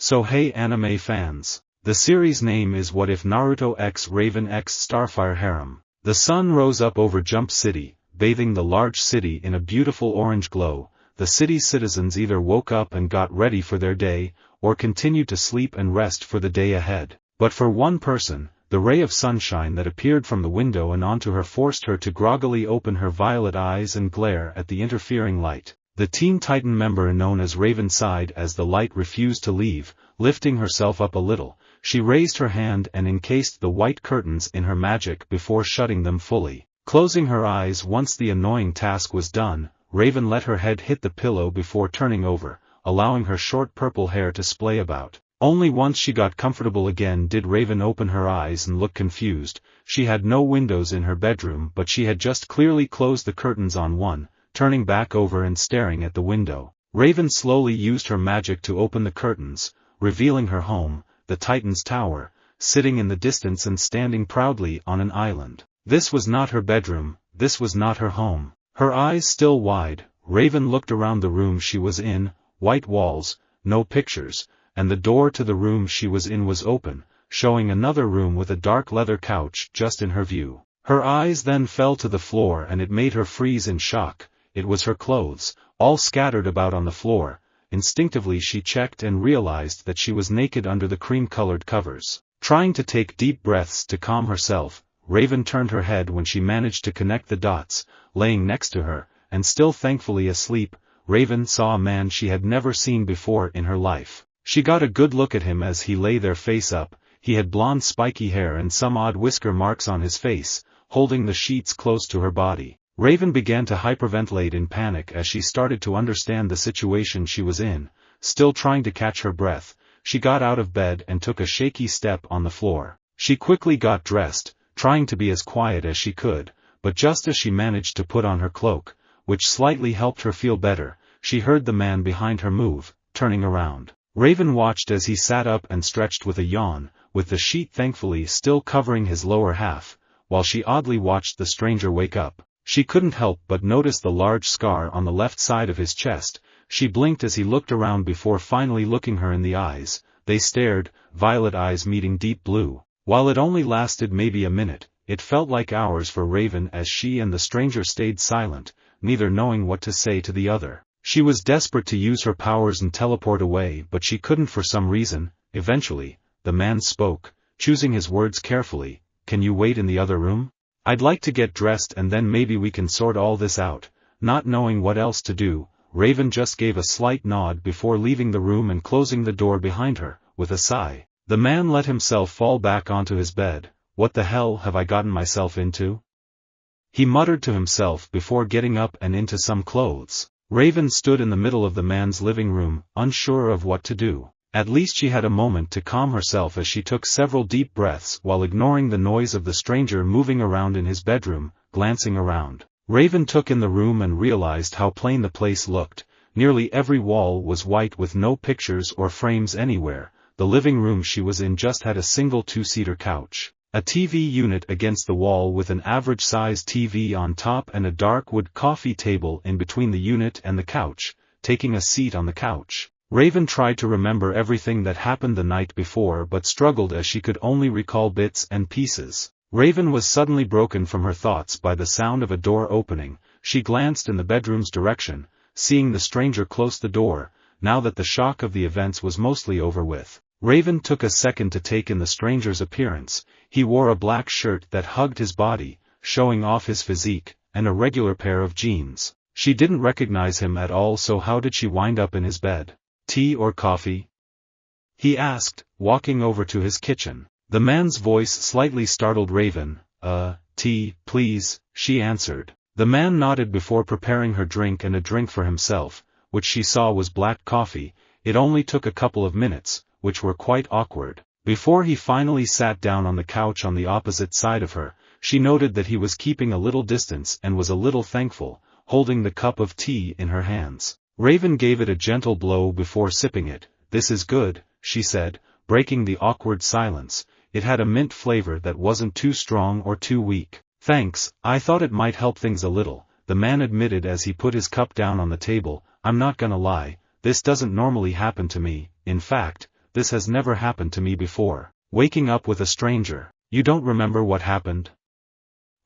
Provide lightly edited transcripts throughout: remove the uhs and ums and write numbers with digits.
So hey anime fans. The series name is What If Naruto x Raven x Starfire Harem. The sun rose up over Jump City, bathing the large city in a beautiful orange glow. The city's citizens either woke up and got ready for their day, or continued to sleep and rest for the day ahead. But for one person, the ray of sunshine that appeared from the window and onto her forced her to groggily open her violet eyes and glare at the interfering light. The Teen Titan member known as Raven sighed as the light refused to leave. Lifting herself up a little, she raised her hand and encased the white curtains in her magic before shutting them fully. Closing her eyes once the annoying task was done, Raven let her head hit the pillow before turning over, allowing her short purple hair to splay about. Only once she got comfortable again did Raven open her eyes and look confused. She had no windows in her bedroom, but she had just clearly closed the curtains on one, turning back over and staring at the window. Raven slowly used her magic to open the curtains, revealing her home, the Titan's tower, sitting in the distance and standing proudly on an island. This was not her bedroom, this was not her home. Her eyes still wide, Raven looked around the room she was in, white walls, no pictures, and the door to the room she was in was open, showing another room with a dark leather couch just in her view. Her eyes then fell to the floor and it made her freeze in shock. It was her clothes, all scattered about on the floor. Instinctively she checked and realized that she was naked under the cream-colored covers. Trying to take deep breaths to calm herself, Raven turned her head when she managed to connect the dots. Laying next to her, and still thankfully asleep, Raven saw a man she had never seen before in her life. She got a good look at him as he lay there face up. He had blonde spiky hair and some odd whisker marks on his face, holding the sheets close to her body. Raven began to hyperventilate in panic as she started to understand the situation she was in. Still trying to catch her breath, she got out of bed and took a shaky step on the floor. She quickly got dressed, trying to be as quiet as she could, but just as she managed to put on her cloak, which slightly helped her feel better, she heard the man behind her move, turning around. Raven watched as he sat up and stretched with a yawn, with the sheet thankfully still covering his lower half, while she oddly watched the stranger wake up. She couldn't help but notice the large scar on the left side of his chest. She blinked as he looked around before finally looking her in the eyes. They stared, violet eyes meeting deep blue. While it only lasted maybe a minute, it felt like hours for Raven as she and the stranger stayed silent, neither knowing what to say to the other. She was desperate to use her powers and teleport away, but she couldn't for some reason. Eventually, the man spoke, choosing his words carefully. "Can you wait in the other room? I'd like to get dressed and then maybe we can sort all this out." Not knowing what else to do, Raven just gave a slight nod before leaving the room and closing the door behind her. With a sigh, the man let himself fall back onto his bed. "What the hell have I gotten myself into?" he muttered to himself before getting up and into some clothes. Raven stood in the middle of the man's living room, unsure of what to do. At least she had a moment to calm herself as she took several deep breaths while ignoring the noise of the stranger moving around in his bedroom. Glancing around, Raven took in the room and realized how plain the place looked. Nearly every wall was white with no pictures or frames anywhere. The living room she was in just had a single two-seater couch, a TV unit against the wall with an average-sized TV on top and a dark wood coffee table in between the unit and the couch. Taking a seat on the couch, Raven tried to remember everything that happened the night before but struggled as she could only recall bits and pieces. Raven was suddenly broken from her thoughts by the sound of a door opening. She glanced in the bedroom's direction, seeing the stranger close the door. Now that the shock of the events was mostly over with, Raven took a second to take in the stranger's appearance. He wore a black shirt that hugged his body, showing off his physique, and a regular pair of jeans. She didn't recognize him at all, so how did she wind up in his bed? "Tea or coffee?" he asked, walking over to his kitchen. The man's voice slightly startled Raven. Tea, please," she answered. The man nodded before preparing her drink and a drink for himself, which she saw was black coffee. It only took a couple of minutes, which were quite awkward, before he finally sat down on the couch on the opposite side of her. She noted that he was keeping a little distance and was a little thankful, holding the cup of tea in her hands. Raven gave it a gentle blow before sipping it. "This is good," she said, breaking the awkward silence. It had a mint flavor that wasn't too strong or too weak. "Thanks, I thought it might help things a little," the man admitted as he put his cup down on the table. "I'm not gonna lie, this doesn't normally happen to me. In fact, this has never happened to me before. Waking up with a stranger. You don't remember what happened?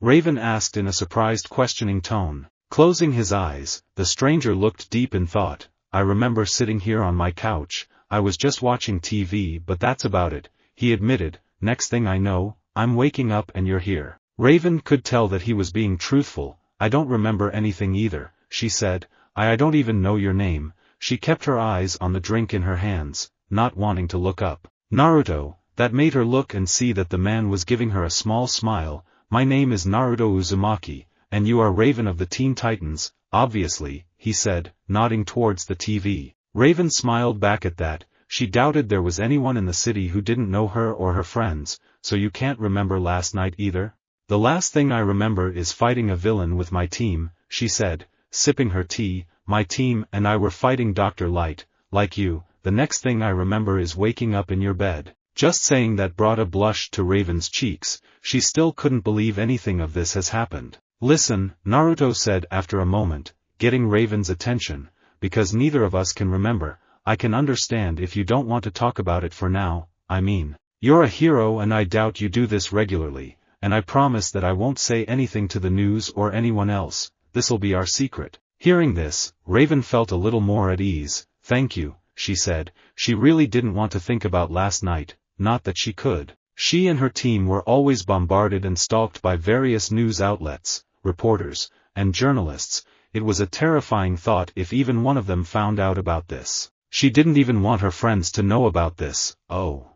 Raven asked in a surprised questioning tone. Closing his eyes, the stranger looked deep in thought. I remember sitting here on my couch, I was just watching TV but that's about it, he admitted. Next thing I know, I'm waking up and you're here. Raven could tell that he was being truthful. I don't remember anything either, she said. I don't even know your name. She kept her eyes on the drink in her hands, not wanting to look up. Naruto, that made her look and see that the man was giving her a small smile. My name is Naruto Uzumaki, and you are Raven of the Teen Titans, obviously, he said, nodding towards the TV. Raven smiled back at that. She doubted there was anyone in the city who didn't know her or her friends. So you can't remember last night either? The last thing I remember is fighting a villain with my team, she said, sipping her tea. My team and I were fighting Dr. Light, like you. The next thing I remember is waking up in your bed. Just saying that brought a blush to Raven's cheeks. She still couldn't believe anything of this has happened. Listen, Naruto said after a moment, getting Raven's attention, because neither of us can remember. I can understand if you don't want to talk about it for now. I mean, you're a hero and I doubt you do this regularly, and I promise that I won't say anything to the news or anyone else. This'll be our secret. Hearing this, Raven felt a little more at ease. Thank you, she said. She really didn't want to think about last night, not that she could. She and her team were always bombarded and stalked by various news outlets, reporters, and journalists. It was a terrifying thought if even one of them found out about this. She didn't even want her friends to know about this. Oh.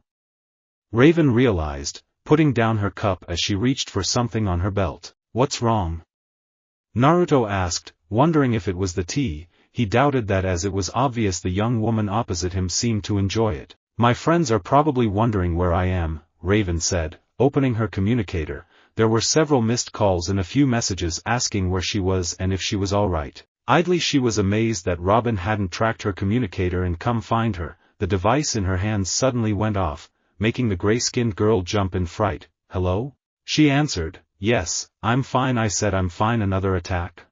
Raven realized, putting down her cup as she reached for something on her belt. What's wrong? Naruto asked, wondering if it was the tea. He doubted that as it was obvious the young woman opposite him seemed to enjoy it. My friends are probably wondering where I am, Raven said, opening her communicator. There were several missed calls and a few messages asking where she was and if she was alright. Idly she was amazed that Robin hadn't tracked her communicator and come find her. The device in her hands suddenly went off, making the gray-skinned girl jump in fright. Hello? She answered, yes, I'm fine. I said I'm fine. Another attack?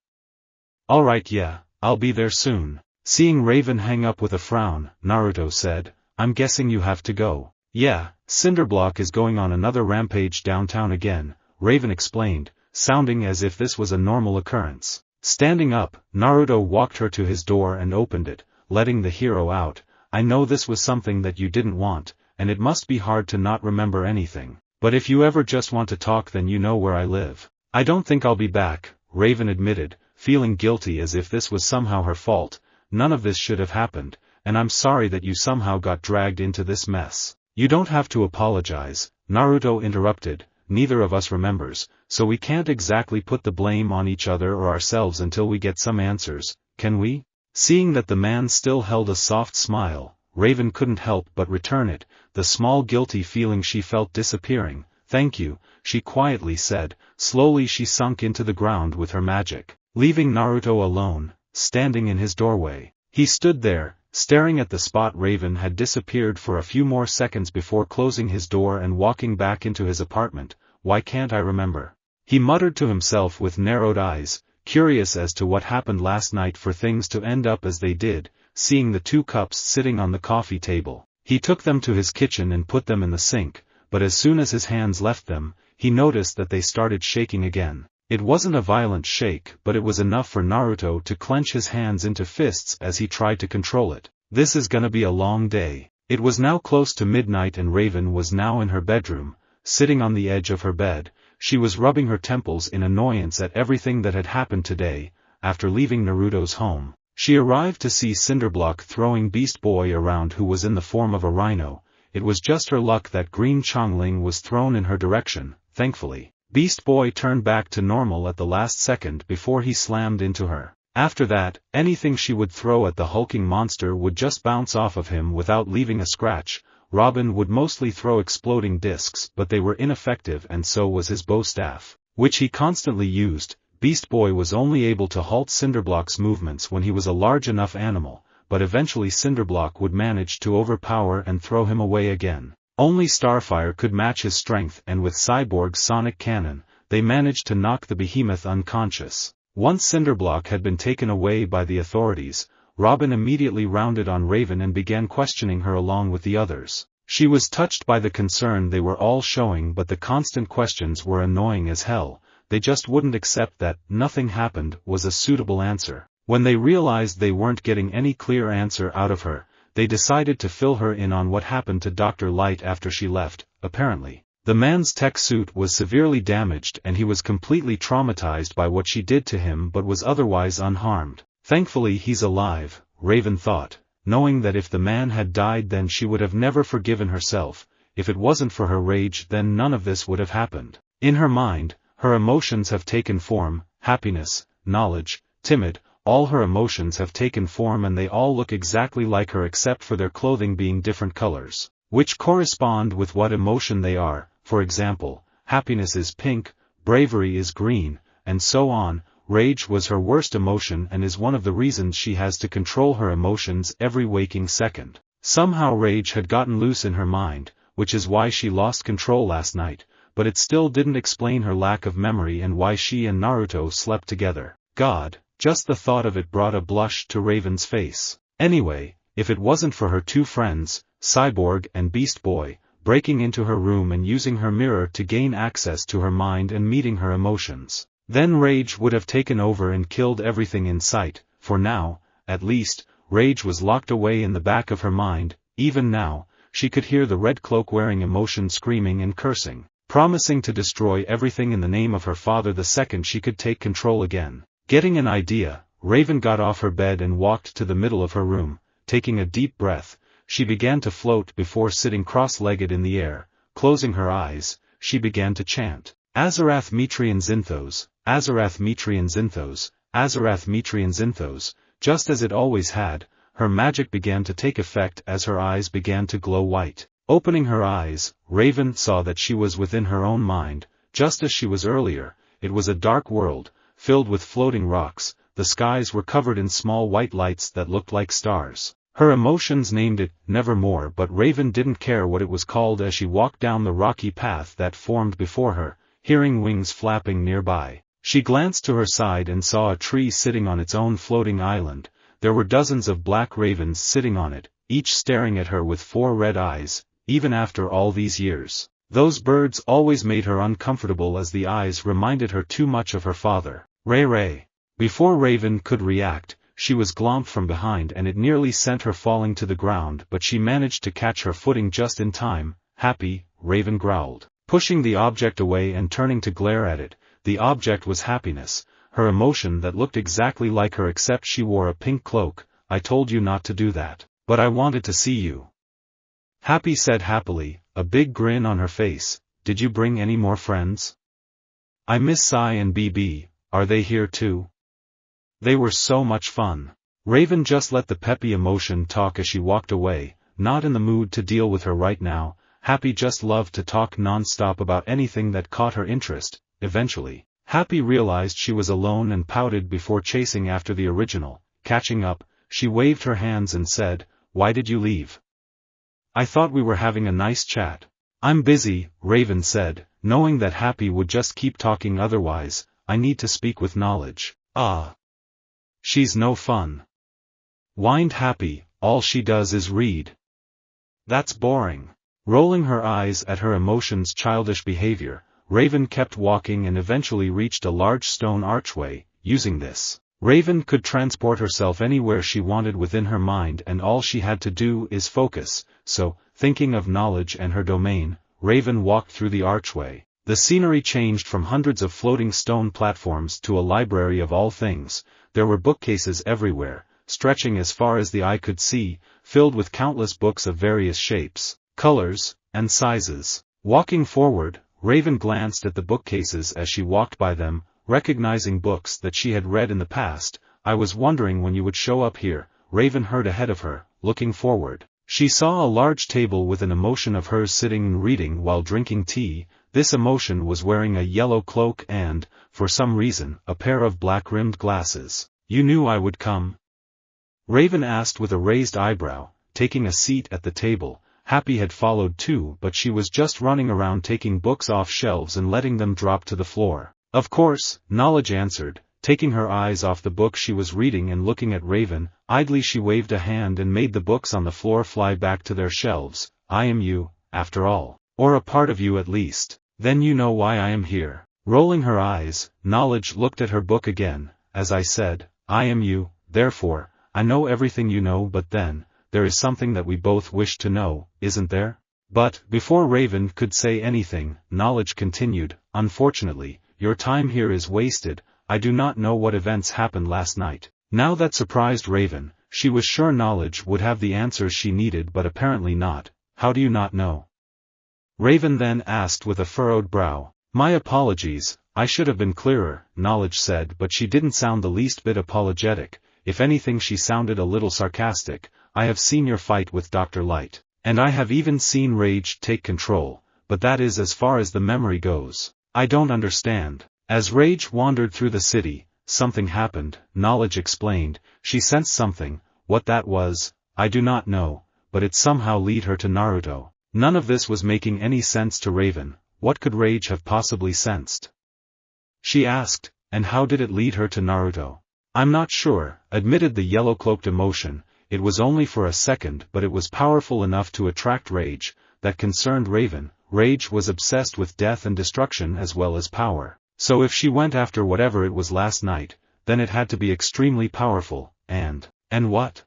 Alright, yeah, I'll be there soon. Seeing Raven hang up with a frown, Naruto said, I'm guessing you have to go. Yeah, Cinderblock is going on another rampage downtown again, Raven explained, sounding as if this was a normal occurrence. Standing up, Naruto walked her to his door and opened it, letting the hero out. I know this was something that you didn't want, and it must be hard to not remember anything. But if you ever just want to talk then you know where I live. I don't think I'll be back, Raven admitted, feeling guilty as if this was somehow her fault. None of this should have happened, and I'm sorry that you somehow got dragged into this mess. You don't have to apologize, Naruto interrupted. Neither of us remembers, so we can't exactly put the blame on each other or ourselves until we get some answers, can we? Seeing that the man still held a soft smile, Raven couldn't help but return it, the small guilty feeling she felt disappearing. Thank you, she quietly said. Slowly she sunk into the ground with her magic, leaving Naruto alone, standing in his doorway. He stood there, staring at the spot. Raven had disappeared for a few more seconds before closing his door and walking back into his apartment. Why can't I remember? He muttered to himself with narrowed eyes, curious as to what happened last night for things to end up as they did. Seeing the 2 cups sitting on the coffee table, he took them to his kitchen and put them in the sink, but as soon as his hands left them, he noticed that they started shaking again. It wasn't a violent shake, but it was enough for Naruto to clench his hands into fists as he tried to control it. This is gonna be a long day. It was now close to midnight and Raven was now in her bedroom, sitting on the edge of her bed. She was rubbing her temples in annoyance at everything that had happened today. After leaving Naruto's home, she arrived to see Cinderblock throwing Beast Boy around, who was in the form of a rhino. It was just her luck that Green Chongling was thrown in her direction. Thankfully, Beast Boy turned back to normal at the last second before he slammed into her. After that, anything she would throw at the hulking monster would just bounce off of him without leaving a scratch. Robin would mostly throw exploding discs, but they were ineffective, and so was his bow staff, which he constantly used. Beast Boy was only able to halt Cinderblock's movements when he was a large enough animal, but eventually Cinderblock would manage to overpower and throw him away again. Only Starfire could match his strength, and with Cyborg's sonic cannon, they managed to knock the behemoth unconscious. Once Cinderblock had been taken away by the authorities, Robin immediately rounded on Raven and began questioning her along with the others. She was touched by the concern they were all showing, but the constant questions were annoying as hell. They just wouldn't accept that "nothing happened" was a suitable answer. When they realized they weren't getting any clear answer out of her, they decided to fill her in on what happened to Dr. Light after she left. Apparently, the man's tech suit was severely damaged and he was completely traumatized by what she did to him, but was otherwise unharmed. Thankfully he's alive, Raven thought, knowing that if the man had died then she would have never forgiven herself. If it wasn't for her rage then none of this would have happened. In her mind, her emotions have taken form: happiness, knowledge, timid. All her emotions have taken form and they all look exactly like her except for their clothing being different colors, which correspond with what emotion they are. For example, happiness is pink, bravery is green, and so on. Rage was her worst emotion and is one of the reasons she has to control her emotions every waking second. Somehow rage had gotten loose in her mind, which is why she lost control last night, but it still didn't explain her lack of memory and why she and Naruto slept together. God, just the thought of it brought a blush to Raven's face. Anyway, if it wasn't for her two friends, Cyborg and Beast Boy, breaking into her room and using her mirror to gain access to her mind and meeting her emotions, then rage would have taken over and killed everything in sight. For now, at least, rage was locked away in the back of her mind. Even now, she could hear the red cloak-wearing emotion screaming and cursing, promising to destroy everything in the name of her father the second she could take control again. Getting an idea, Raven got off her bed and walked to the middle of her room. Taking a deep breath, she began to float before sitting cross-legged in the air. Closing her eyes, she began to chant, Azarath Metrian Zinthos, Azarath Metrian Zinthos, Azarath Metrian Zinthos. Just as it always had, her magic began to take effect as her eyes began to glow white. Opening her eyes, Raven saw that she was within her own mind, just as she was earlier. It was a dark world, filled with floating rocks. The skies were covered in small white lights that looked like stars. Her emotions named it Nevermore, but Raven didn't care what it was called as she walked down the rocky path that formed before her, hearing wings flapping nearby. She glanced to her side and saw a tree sitting on its own floating island. There were dozens of black ravens sitting on it, each staring at her with 4 red eyes. Even after all these years, those birds always made her uncomfortable as the eyes reminded her too much of her father. Ray. Before Raven could react, she was glomped from behind and it nearly sent her falling to the ground, but she managed to catch her footing just in time. Happy, Raven growled, pushing the object away and turning to glare at it. The object was happiness, her emotion that looked exactly like her except she wore a pink cloak. I told you not to do that, but I wanted to see you, Happy said happily, a big grin on her face. Did you bring any more friends? I miss Sai and BB, are they here too? They were so much fun. Raven just let the peppy emotion talk as she walked away, not in the mood to deal with her right now. Happy just loved to talk non-stop about anything that caught her interest. Eventually, Happy realized she was alone and pouted before chasing after the original. Catching up, she waved her hands and said, "Why did you leave? I thought we were having a nice chat." "I'm busy," Raven said, knowing that Happy would just keep talking otherwise. "I need to speak with Knowledge." "Ah. She's no fun," whined Happy, "all she does is read." "That's boring." Rolling her eyes at her emotion's childish behavior, Raven kept walking and eventually reached a large stone archway. Using this, Raven could transport herself anywhere she wanted within her mind, and all she had to do is focus. So, thinking of Knowledge and her domain, Raven walked through the archway. The scenery changed from hundreds of floating stone platforms to a library of all things. There were bookcases everywhere, stretching as far as the eye could see, filled with countless books of various shapes, colors, and sizes. Walking forward, Raven glanced at the bookcases as she walked by them, recognizing books that she had read in the past. "I was wondering when you would show up here," Raven heard ahead of her. Looking forward, she saw a large table with an emotion of hers sitting and reading while drinking tea. This emotion was wearing a yellow cloak and, for some reason, a pair of black-rimmed glasses. "You knew I would come?" Raven asked with a raised eyebrow, taking a seat at the table. Happy had followed too, but she was just running around taking books off shelves and letting them drop to the floor. "Of course," Knowledge answered, taking her eyes off the book she was reading and looking at Raven. Idly she waved a hand and made the books on the floor fly back to their shelves. I am you, after all. Or a part of you at least. Then you know why I am here. Rolling her eyes, Knowledge looked at her book again. As I said, I am you, therefore, I know everything you know, but then, there is something that we both wish to know, isn't there? But, before Raven could say anything, Knowledge continued, unfortunately, your time here is wasted. I do not know what events happened last night. Now that surprised Raven. She was sure Knowledge would have the answers she needed, but apparently not. How do you not know? Raven then asked with a furrowed brow. My apologies, I should have been clearer, Knowledge said, but she didn't sound the least bit apologetic. If anything, she sounded a little sarcastic. I have seen your fight with Dr. Light. And I have even seen Rage take control, but that is as far as the memory goes. I don't understand. As Rage wandered through the city, something happened, Knowledge explained. She sensed something. What that was, I do not know, but it somehow led her to Naruto. None of this was making any sense to Raven. What could Rage have possibly sensed? She asked, and how did it lead her to Naruto? I'm not sure, admitted the yellow-cloaked emotion. It was only for a second, but it was powerful enough to attract Rage. That concerned Raven. Rage was obsessed with death and destruction as well as power. So if she went after whatever it was last night, then it had to be extremely powerful. And what?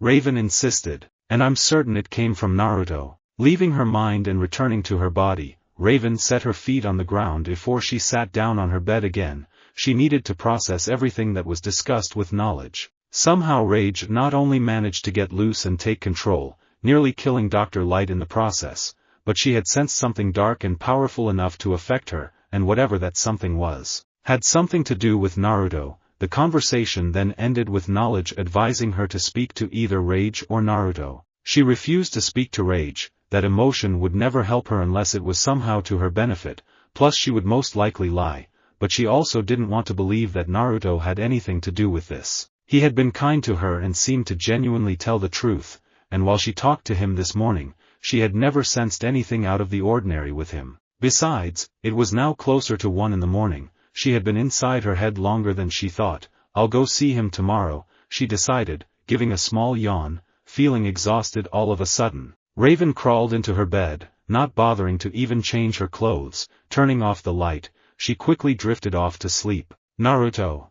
Raven insisted. And I'm certain it came from Naruto. Leaving her mind and returning to her body, Raven set her feet on the ground before she sat down on her bed again. She needed to process everything that was discussed with Knowledge. Somehow Rage not only managed to get loose and take control, nearly killing Dr. Light in the process, but she had sensed something dark and powerful enough to affect her, and whatever that something was, had something to do with Naruto. The conversation then ended with Knowledge advising her to speak to either Rage or Naruto. She refused to speak to Rage. That emotion would never help her unless it was somehow to her benefit, plus she would most likely lie, but she also didn't want to believe that Naruto had anything to do with this. He had been kind to her and seemed to genuinely tell the truth, and while she talked to him this morning, she had never sensed anything out of the ordinary with him. Besides, it was now closer to 1 in the morning, she had been inside her head longer than she thought. I'll go see him tomorrow, she decided, giving a small yawn, feeling exhausted all of a sudden. Raven crawled into her bed, not bothering to even change her clothes. Turning off the light, she quickly drifted off to sleep. Naruto.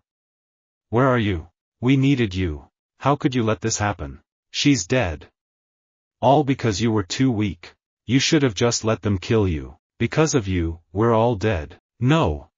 Where are you? We needed you. How could you let this happen? She's dead. All because you were too weak. You should have just let them kill you. Because of you, we're all dead. No.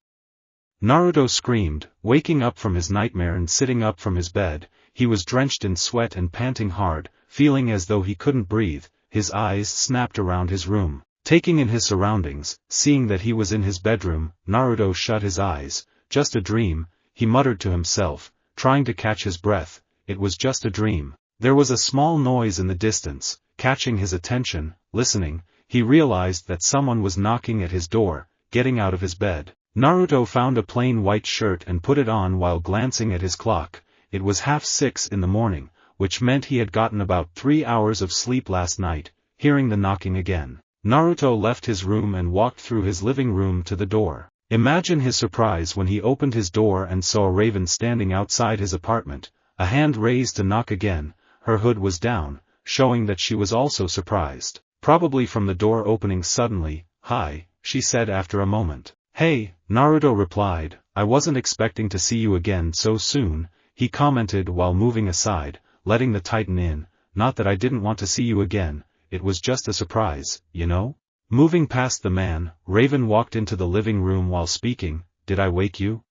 Naruto screamed, waking up from his nightmare and sitting up from his bed. He was drenched in sweat and panting hard, feeling as though he couldn't breathe. His eyes snapped around his room, taking in his surroundings. Seeing that he was in his bedroom, Naruto shut his eyes. Just a dream, he muttered to himself, trying to catch his breath. It was just a dream. There was a small noise in the distance, catching his attention. Listening, he realized that someone was knocking at his door. Getting out of his bed, Naruto found a plain white shirt and put it on while glancing at his clock. It was 6:30 in the morning, which meant he had gotten about 3 hours of sleep last night. Hearing the knocking again, Naruto left his room and walked through his living room to the door. Imagine his surprise when he opened his door and saw Raven standing outside his apartment, a hand raised to knock again. Her hood was down, showing that she was also surprised, probably from the door opening suddenly. Hi, she said after a moment. Hey, Naruto replied, I wasn't expecting to see you again so soon, he commented while moving aside, letting the Titan in. Not that I didn't want to see you again, it was just a surprise, you know? Moving past the man, Raven walked into the living room while speaking. Did I wake you?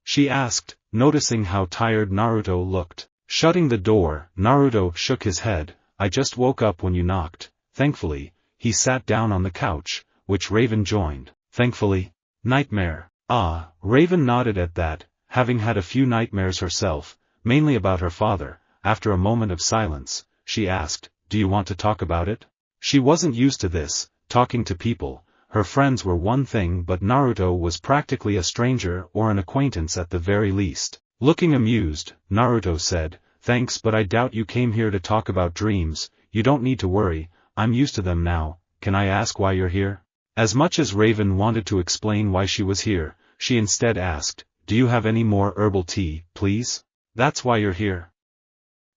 She asked, noticing how tired Naruto looked. Shutting the door, Naruto shook his head. I just woke up when you knocked. Thankfully, he sat down on the couch, which Raven joined. Thankfully? Nightmare. Ah, Raven nodded at that, having had a few nightmares herself, mainly about her father. After a moment of silence, she asked, do you want to talk about it? She wasn't used to this, talking to people. Her friends were one thing, but Naruto was practically a stranger or an acquaintance at the very least. Looking amused, Naruto said, thanks, but I doubt you came here to talk about dreams. You don't need to worry, I'm used to them now. Can I ask why you're here? As much as Raven wanted to explain why she was here, she instead asked, do you have any more herbal tea, please? That's why you're here?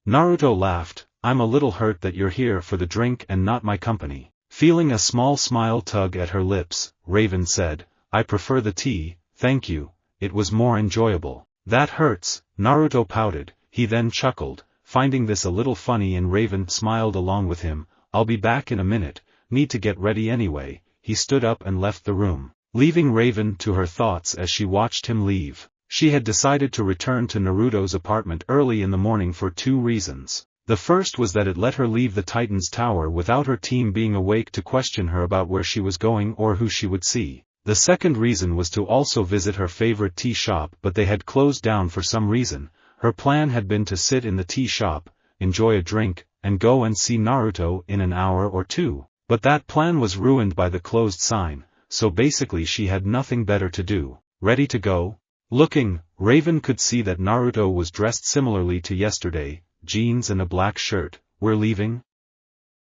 Naruto laughed, I'm a little hurt that you're here for the drink and not my company. Feeling a small smile tug at her lips, Raven said, I prefer the tea, thank you, it was more enjoyable. That hurts, Naruto pouted, he then chuckled, finding this a little funny and Raven smiled along with him, I'll be back in a minute, need to get ready anyway. He stood up and left the room, leaving Raven to her thoughts as she watched him leave. She had decided to return to Naruto's apartment early in the morning for 2 reasons. The first was that it let her leave the Titan's tower without her team being awake to question her about where she was going or who she would see. The second reason was to also visit her favorite tea shop, but they had closed down for some reason. Her plan had been to sit in the tea shop, enjoy a drink, and go and see Naruto in an hour or 2. But that plan was ruined by the closed sign, so basically she had nothing better to do. Ready to go? Looking, Raven could see that Naruto was dressed similarly to yesterday, jeans and a black shirt. We're leaving?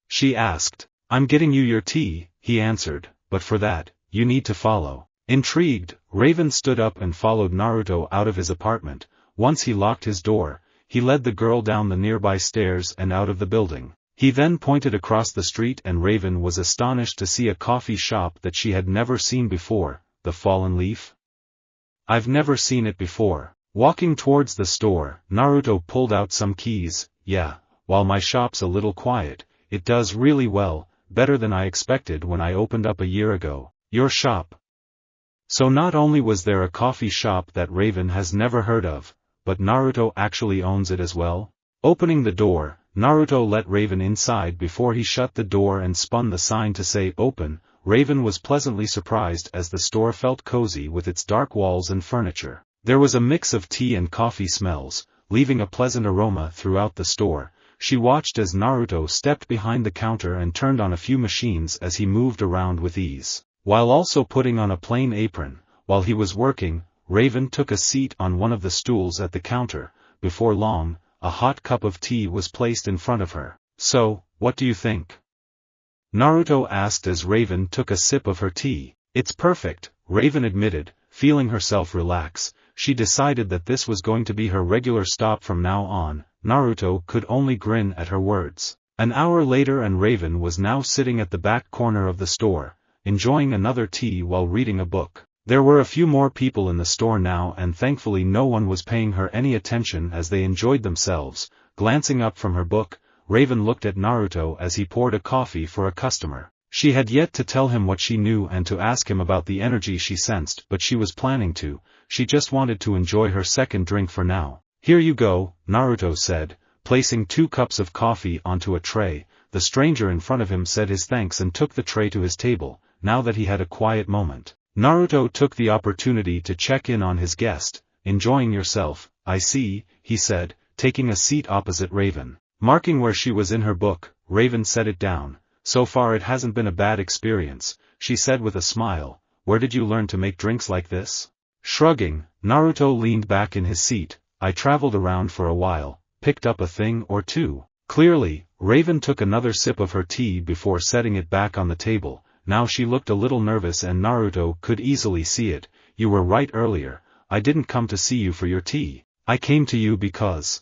She asked. I'm getting you your tea, he answered, but for that, you need to follow. Intrigued, Raven stood up and followed Naruto out of his apartment. Once he locked his door, he led the girl down the nearby stairs and out of the building. He then pointed across the street and Raven was astonished to see a coffee shop that she had never seen before, the Fallen Leaf. I've never seen it before. Walking towards the store, Naruto pulled out some keys. Yeah, while my shop's a little quiet, it does really well, better than I expected when I opened up a year ago. Your shop. So not only was there a coffee shop that Raven has never heard of, but Naruto actually owns it as well? Opening the door, Naruto let Raven inside before he shut the door and spun the sign to say open. Raven was pleasantly surprised as the store felt cozy with its dark walls and furniture. There was a mix of tea and coffee smells, leaving a pleasant aroma throughout the store. She watched as Naruto stepped behind the counter and turned on a few machines as he moved around with ease, while also putting on a plain apron. While he was working, Raven took a seat on one of the stools at the counter. Before long, a hot cup of tea was placed in front of her. So, what do you think? Naruto asked as Raven took a sip of her tea. It's perfect, Raven admitted, feeling herself relax. She decided that this was going to be her regular stop from now on. Naruto could only grin at her words. An hour later and Raven was now sitting at the back corner of the store, enjoying another tea while reading a book. There were a few more people in the store now and thankfully no one was paying her any attention as they enjoyed themselves. Glancing up from her book, Raven looked at Naruto as he poured a coffee for a customer. She had yet to tell him what she knew and to ask him about the energy she sensed, but she was planning to. She just wanted to enjoy her second drink for now. Here you go, Naruto said, placing 2 cups of coffee onto a tray. The stranger in front of him said his thanks and took the tray to his table. Now that he had a quiet moment, Naruto took the opportunity to check in on his guest. Enjoying yourself, I see, he said, taking a seat opposite Raven. Marking where she was in her book, Raven set it down. So far it hasn't been a bad experience, she said with a smile. Where did you learn to make drinks like this? Shrugging, Naruto leaned back in his seat. I traveled around for a while, picked up a thing or 2. Clearly, Raven took another sip of her tea before setting it back on the table. Now she looked a little nervous and Naruto could easily see it. You were right earlier, I didn't come to see you for your tea. I came to you because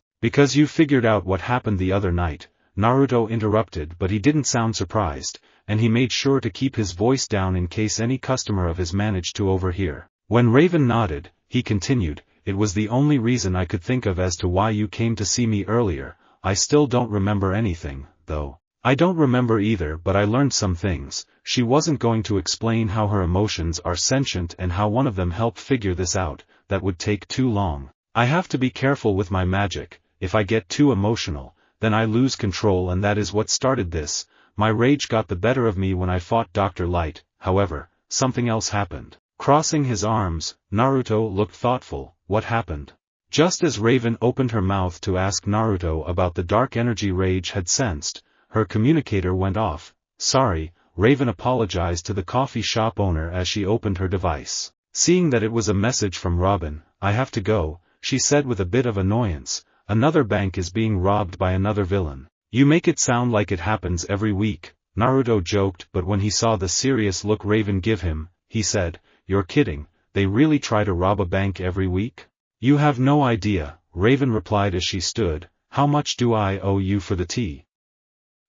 you figured out what happened the other night. Naruto interrupted, but he didn't sound surprised, and he made sure to keep his voice down in case any customer of his managed to overhear. When Raven nodded, he continued, it was the only reason I could think of as to why you came to see me earlier. I still don't remember anything, though. I don't remember either, but I learned some things. She wasn't going to explain how her emotions are sentient and how one of them helped figure this out. That would take too long. I have to be careful with my magic. If I get too emotional, then I lose control, and that is what started this. My rage got the better of me when I fought Dr. Light. However, something else happened. Crossing his arms, Naruto looked thoughtful. What happened? Just as Raven opened her mouth to ask Naruto about the dark energy Rage had sensed, her communicator went off. Sorry, Raven apologized to the coffee shop owner as she opened her device. Seeing that it was a message from Robin, I have to go, she said with a bit of annoyance. Another bank is being robbed by another villain. You make it sound like it happens every week, Naruto joked, but when he saw the serious look Raven give him, he said, you're kidding, they really try to rob a bank every week? You have no idea, Raven replied as she stood. How much do I owe you for the tea?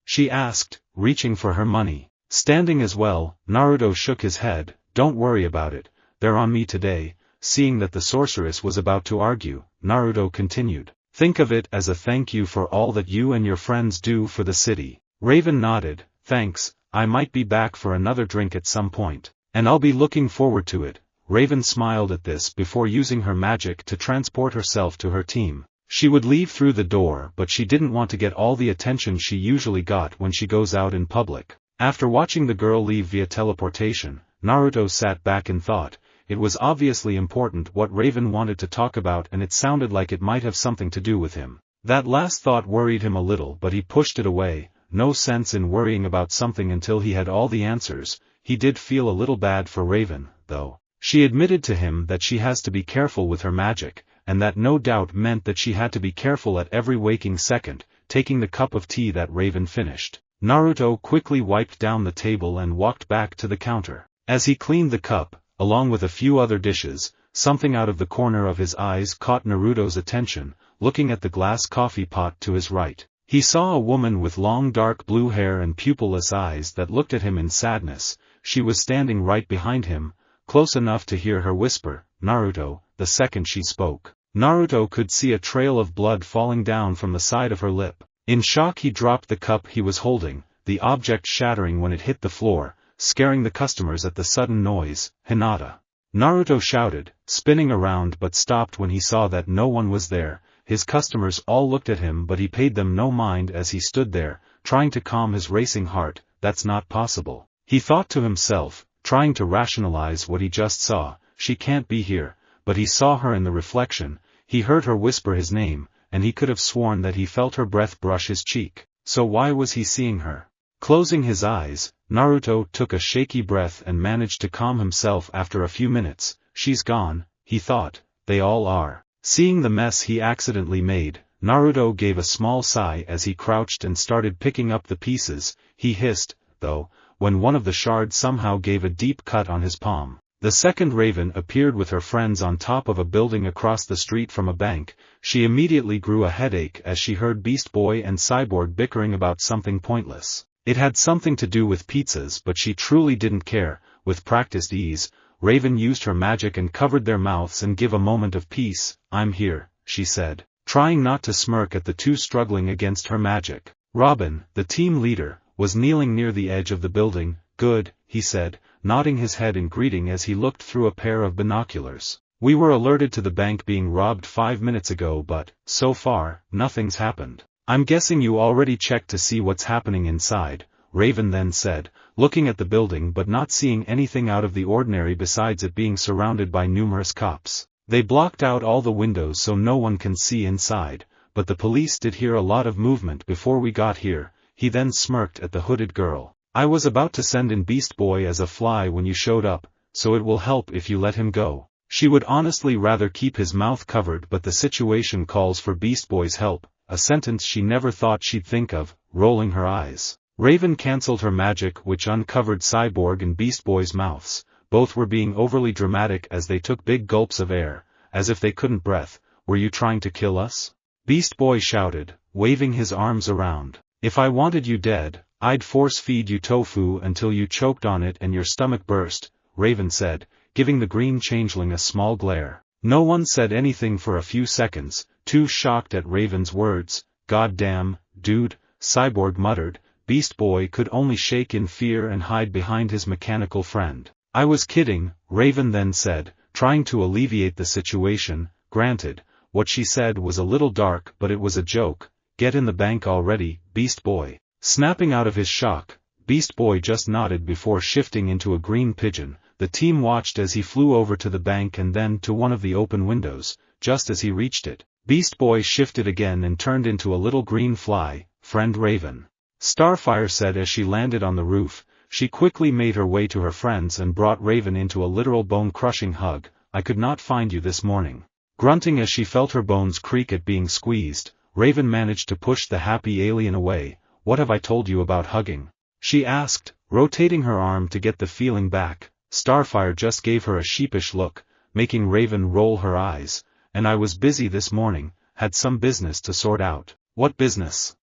She asked, reaching for her money. Standing as well, Naruto shook his head. Don't worry about it, they're on me today. Seeing that the sorceress was about to argue, Naruto continued. Think of it as a thank you for all that you and your friends do for the city. Raven nodded. Thanks, I might be back for another drink at some point. And I'll be looking forward to it. Raven smiled at this before using her magic to transport herself to her team. She would leave through the door, but she didn't want to get all the attention she usually got when she goes out in public. After watching the girl leave via teleportation, Naruto sat back and thought. It was obviously important what Raven wanted to talk about, and it sounded like it might have something to do with him. That last thought worried him a little, but he pushed it away. No sense in worrying about something until he had all the answers. He did feel a little bad for Raven, though. She admitted to him that she has to be careful with her magic, and that no doubt meant that she had to be careful at every waking second. Taking the cup of tea that Raven finished, Naruto quickly wiped down the table and walked back to the counter. As he cleaned the cup, along with a few other dishes, something out of the corner of his eyes caught Naruto's attention. Looking at the glass coffee pot to his right, he saw a woman with long dark blue hair and pupilless eyes that looked at him in sadness. She was standing right behind him, close enough to hear her whisper, Naruto. The second she spoke, Naruto could see a trail of blood falling down from the side of her lip. In shock he dropped the cup he was holding, the object shattering when it hit the floor, scaring the customers at the sudden noise. Hinata! Naruto shouted, spinning around, but stopped when he saw that no one was there. His customers all looked at him, but he paid them no mind as he stood there, trying to calm his racing heart. That's not possible, he thought to himself, trying to rationalize what he just saw. She can't be here, but he saw her in the reflection. He heard her whisper his name, and he could have sworn that he felt her breath brush his cheek. So why was he seeing her? Closing his eyes, Naruto took a shaky breath and managed to calm himself after a few minutes. She's gone, he thought. They all are. Seeing the mess he accidentally made, Naruto gave a small sigh as he crouched and started picking up the pieces. He hissed, though, when one of the shards somehow gave a deep cut on his palm. The second Raven appeared with her friends on top of a building across the street from a bank. She immediately grew a headache as she heard Beast Boy and Cyborg bickering about something pointless. It had something to do with pizzas, but she truly didn't care. With practiced ease, Raven used her magic and covered their mouths and give a moment of peace. I'm here, she said, trying not to smirk at the two struggling against her magic. Robin, the team leader, was kneeling near the edge of the building. Good, he said, nodding his head in greeting as he looked through a pair of binoculars. We were alerted to the bank being robbed 5 minutes ago, but, so far, nothing's happened. I'm guessing you already checked to see what's happening inside, Raven then said, looking at the building but not seeing anything out of the ordinary besides it being surrounded by numerous cops. They blocked out all the windows so no one can see inside, but the police did hear a lot of movement before we got here. He then smirked at the hooded girl. I was about to send in Beast Boy as a fly when you showed up, so it will help if you let him go. She would honestly rather keep his mouth covered, but the situation calls for Beast Boy's help, a sentence she never thought she'd think of, rolling her eyes. Raven cancelled her magic, which uncovered Cyborg and Beast Boy's mouths. Both were being overly dramatic as they took big gulps of air, as if they couldn't breathe. Were you trying to kill us? Beast Boy shouted, waving his arms around. If I wanted you dead, I'd force-feed you tofu until you choked on it and your stomach burst, Raven said, giving the green changeling a small glare. No one said anything for a few seconds, too shocked at Raven's words. God damn, dude, Cyborg muttered. Beast Boy could only shake in fear and hide behind his mechanical friend. I was kidding, Raven then said, trying to alleviate the situation. Granted, what she said was a little dark, but it was a joke. Get in the bank already, Beast Boy. Snapping out of his shock, Beast Boy just nodded before shifting into a green pigeon. The team watched as he flew over to the bank and then to one of the open windows. Just as he reached it, Beast Boy shifted again and turned into a little green fly. Friend Raven, Starfire said as she landed on the roof. She quickly made her way to her friends and brought Raven into a literal bone-crushing hug. I could not find you this morning. Grunting as she felt her bones creak at being squeezed, Raven managed to push the happy alien away. What have I told you about hugging? She asked, rotating her arm to get the feeling back. Starfire just gave her a sheepish look. making Raven roll her eyes, and I was busy this morning, had some business to sort out. What business?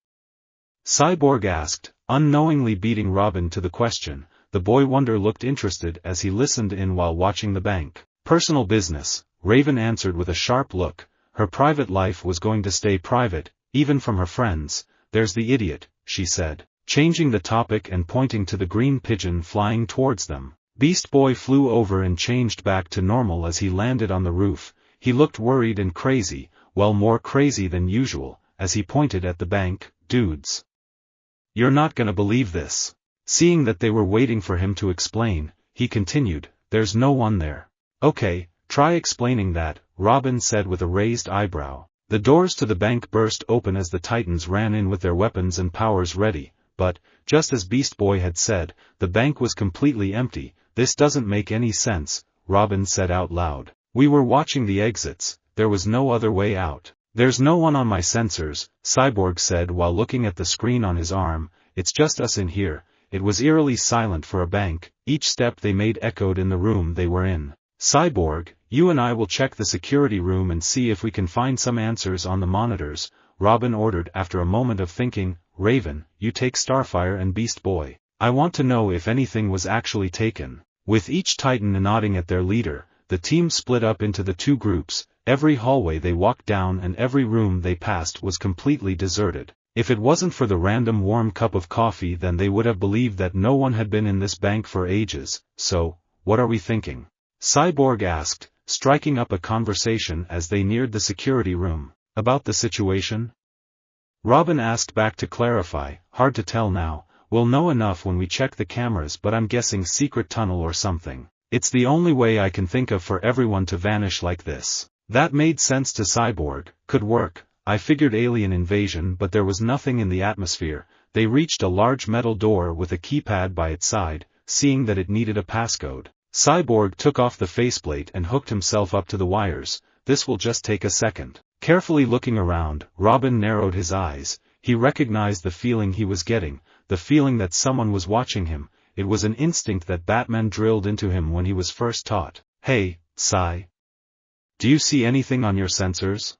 Cyborg asked, unknowingly beating Robin to the question. The boy wonder looked interested as he listened in while watching the bank. Personal business, Raven answered with a sharp look. Her private life was going to stay private, even from her friends. There's the idiot, she said, changing the topic and pointing to the green pigeon flying towards them. Beast Boy flew over and changed back to normal as he landed on the roof. He looked worried and crazy, well more crazy than usual, as he pointed at the bank. Dudes. You're not gonna believe this. Seeing that they were waiting for him to explain, he continued, there's no one there. Okay, try explaining that, Robin said with a raised eyebrow. The doors to the bank burst open as the Titans ran in with their weapons and powers ready, but, just as Beast Boy had said, the bank was completely empty. This doesn't make any sense, Robin said out loud. We were watching the exits, there was no other way out. There's no one on my sensors, Cyborg said while looking at the screen on his arm. It's just us in here. It was eerily silent for a bank. Each step they made echoed in the room they were in. Cyborg, you and I will check the security room and see if we can find some answers on the monitors, Robin ordered after a moment of thinking. Raven, you take Starfire and Beast Boy. I want to know if anything was actually taken. With each Titan nodding at their leader, the team split up into the two groups. Every hallway they walked down and every room they passed was completely deserted. If it wasn't for the random warm cup of coffee, then they would have believed that no one had been in this bank for ages. So, what are we thinking? Cyborg asked, striking up a conversation as they neared the security room. About the situation? Robin asked back to clarify. Hard to tell now. We'll know enough when we check the cameras, but I'm guessing secret tunnel or something. It's the only way I can think of for everyone to vanish like this. That made sense to Cyborg. Could work. I figured alien invasion, but there was nothing in the atmosphere. They reached a large metal door with a keypad by its side, seeing that it needed a passcode. Cyborg took off the faceplate and hooked himself up to the wires. This will just take a second. Carefully looking around, Robin narrowed his eyes. He recognized the feeling he was getting, the feeling that someone was watching him. It was an instinct that Batman drilled into him when he was first taught. Hey, Cy. Do you see anything on your sensors?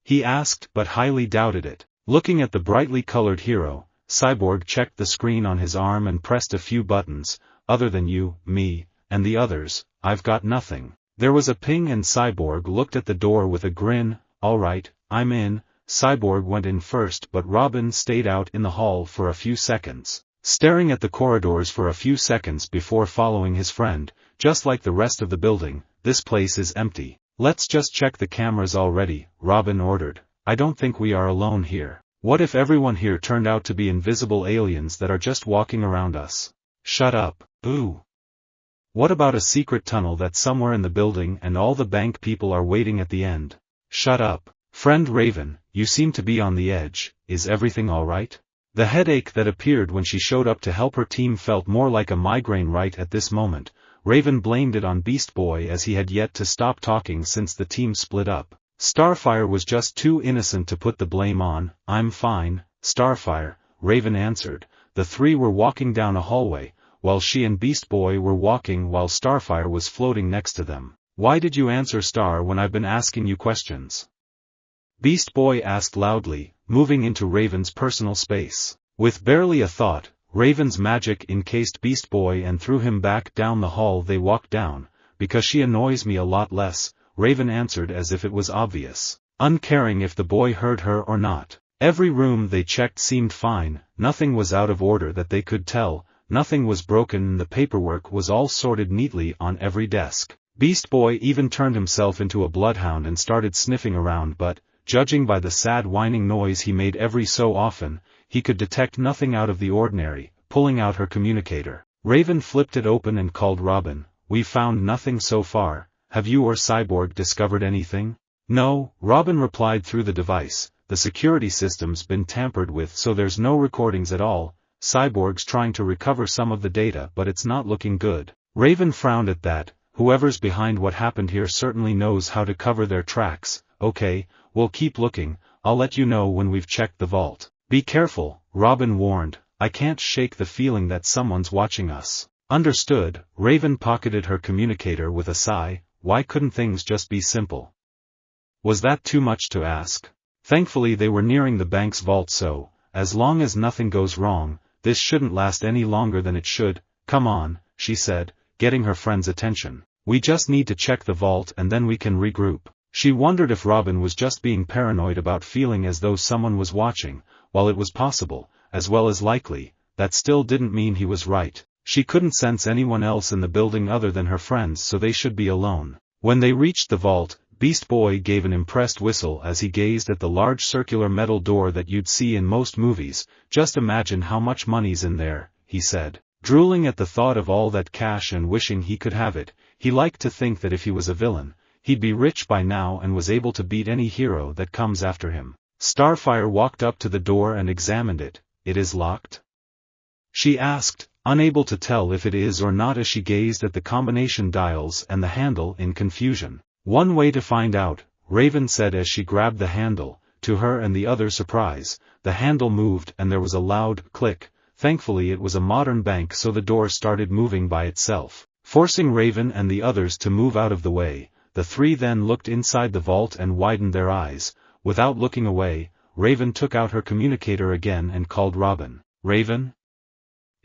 He asked, but highly doubted it. Looking at the brightly colored hero, Cyborg checked the screen on his arm and pressed a few buttons. Other than you, me, and the others, I've got nothing. There was a ping and Cyborg looked at the door with a grin. Alright, I'm in. Cyborg went in first, but Robin stayed out in the hall for a few seconds, staring at the corridors for a few seconds before following his friend. Just like the rest of the building, this place is empty. Let's just check the cameras already, Robin ordered. I don't think we are alone here. What if everyone here turned out to be invisible aliens that are just walking around us? Shut up. Ooh. What about a secret tunnel that's somewhere in the building and all the bank people are waiting at the end? Shut up. Friend Raven, you seem to be on the edge. Is everything alright? The headache that appeared when she showed up to help her team felt more like a migraine right at this moment. Raven blamed it on Beast Boy as he had yet to stop talking since the team split up. Starfire was just too innocent to put the blame on. I'm fine, Starfire, Raven answered. The three were walking down a hallway, while she and Beast Boy were walking while Starfire was floating next to them. Why did you answer Star when I've been asking you questions? Beast Boy asked loudly, moving into Raven's personal space. With barely a thought, Raven's magic encased Beast Boy and threw him back down the hall they walked down. Because she annoys me a lot less, Raven answered as if it was obvious, uncaring if the boy heard her or not. Every room they checked seemed fine, nothing was out of order that they could tell, nothing was broken and the paperwork was all sorted neatly on every desk. Beast Boy even turned himself into a bloodhound and started sniffing around, but, judging by the sad whining noise he made every so often, he could detect nothing out of the ordinary. Pulling out her communicator, Raven flipped it open and called Robin. We've found nothing so far. Have you or Cyborg discovered anything? No, Robin replied through the device. The security system's been tampered with, so there's no recordings at all. Cyborg's trying to recover some of the data, but it's not looking good. Raven frowned at that. Whoever's behind what happened here certainly knows how to cover their tracks. Okay, we'll keep looking. I'll let you know when we've checked the vault. Be careful, Robin warned. I can't shake the feeling that someone's watching us. Understood. Raven pocketed her communicator with a sigh. why couldn't things just be simple? Was that too much to ask? Thankfully they were nearing the bank's vault, so, as long as nothing goes wrong, this shouldn't last any longer than it should. Come on, she said, getting her friend's attention. We just need to check the vault and then we can regroup. She wondered if Robin was just being paranoid about feeling as though someone was watching. While it was possible, as well as likely, that still didn't mean he was right. She couldn't sense anyone else in the building other than her friends, so they should be alone. When they reached the vault, Beast Boy gave an impressed whistle as he gazed at the large circular metal door that you'd see in most movies. Just imagine how much money's in there, he said. Drooling at the thought of all that cash and wishing he could have it, he liked to think that if he was a villain, he'd be rich by now and was able to beat any hero that comes after him. Starfire walked up to the door and examined it. It is locked? She asked, unable to tell if it is or not as she gazed at the combination dials and the handle in confusion. One way to find out, Raven said as she grabbed the handle. To her and the other's surprise, the handle moved and there was a loud click. Thankfully it was a modern bank, so the door started moving by itself, forcing Raven and the others to move out of the way. The three then looked inside the vault and widened their eyes. Without looking away, Raven took out her communicator again and called Robin. Raven?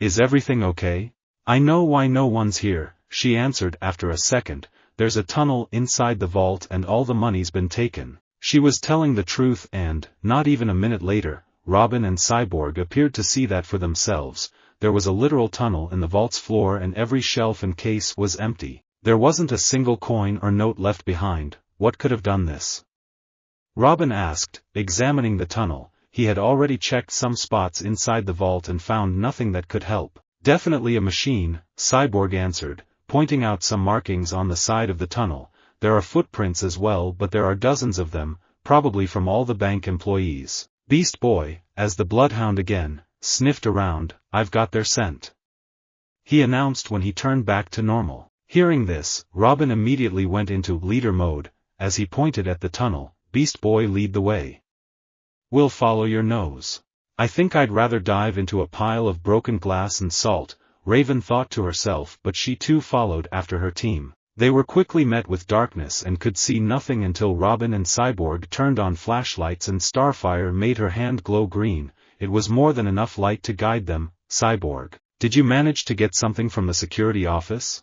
Is everything okay? I know why no one's here, she answered after a second. There's a tunnel inside the vault and all the money's been taken. She was telling the truth and, not even a minute later, Robin and Cyborg appeared to see that for themselves. There was a literal tunnel in the vault's floor and every shelf and case was empty. There wasn't a single coin or note left behind. What could have done this? Robin asked, examining the tunnel. He had already checked some spots inside the vault and found nothing that could help. Definitely a machine, Cyborg answered, pointing out some markings on the side of the tunnel. There are footprints as well, but there are dozens of them, probably from all the bank employees. Beast Boy, as the bloodhound again, sniffed around. I've got their scent, he announced when he turned back to normal. Hearing this, Robin immediately went into leader mode. As he pointed at the tunnel, Beast Boy, lead the way. We'll follow your nose. I think I'd rather dive into a pile of broken glass and salt, Raven thought to herself, but she too followed after her team. They were quickly met with darkness and could see nothing until Robin and Cyborg turned on flashlights and Starfire made her hand glow green. It was more than enough light to guide them. Cyborg, did you manage to get something from the security office?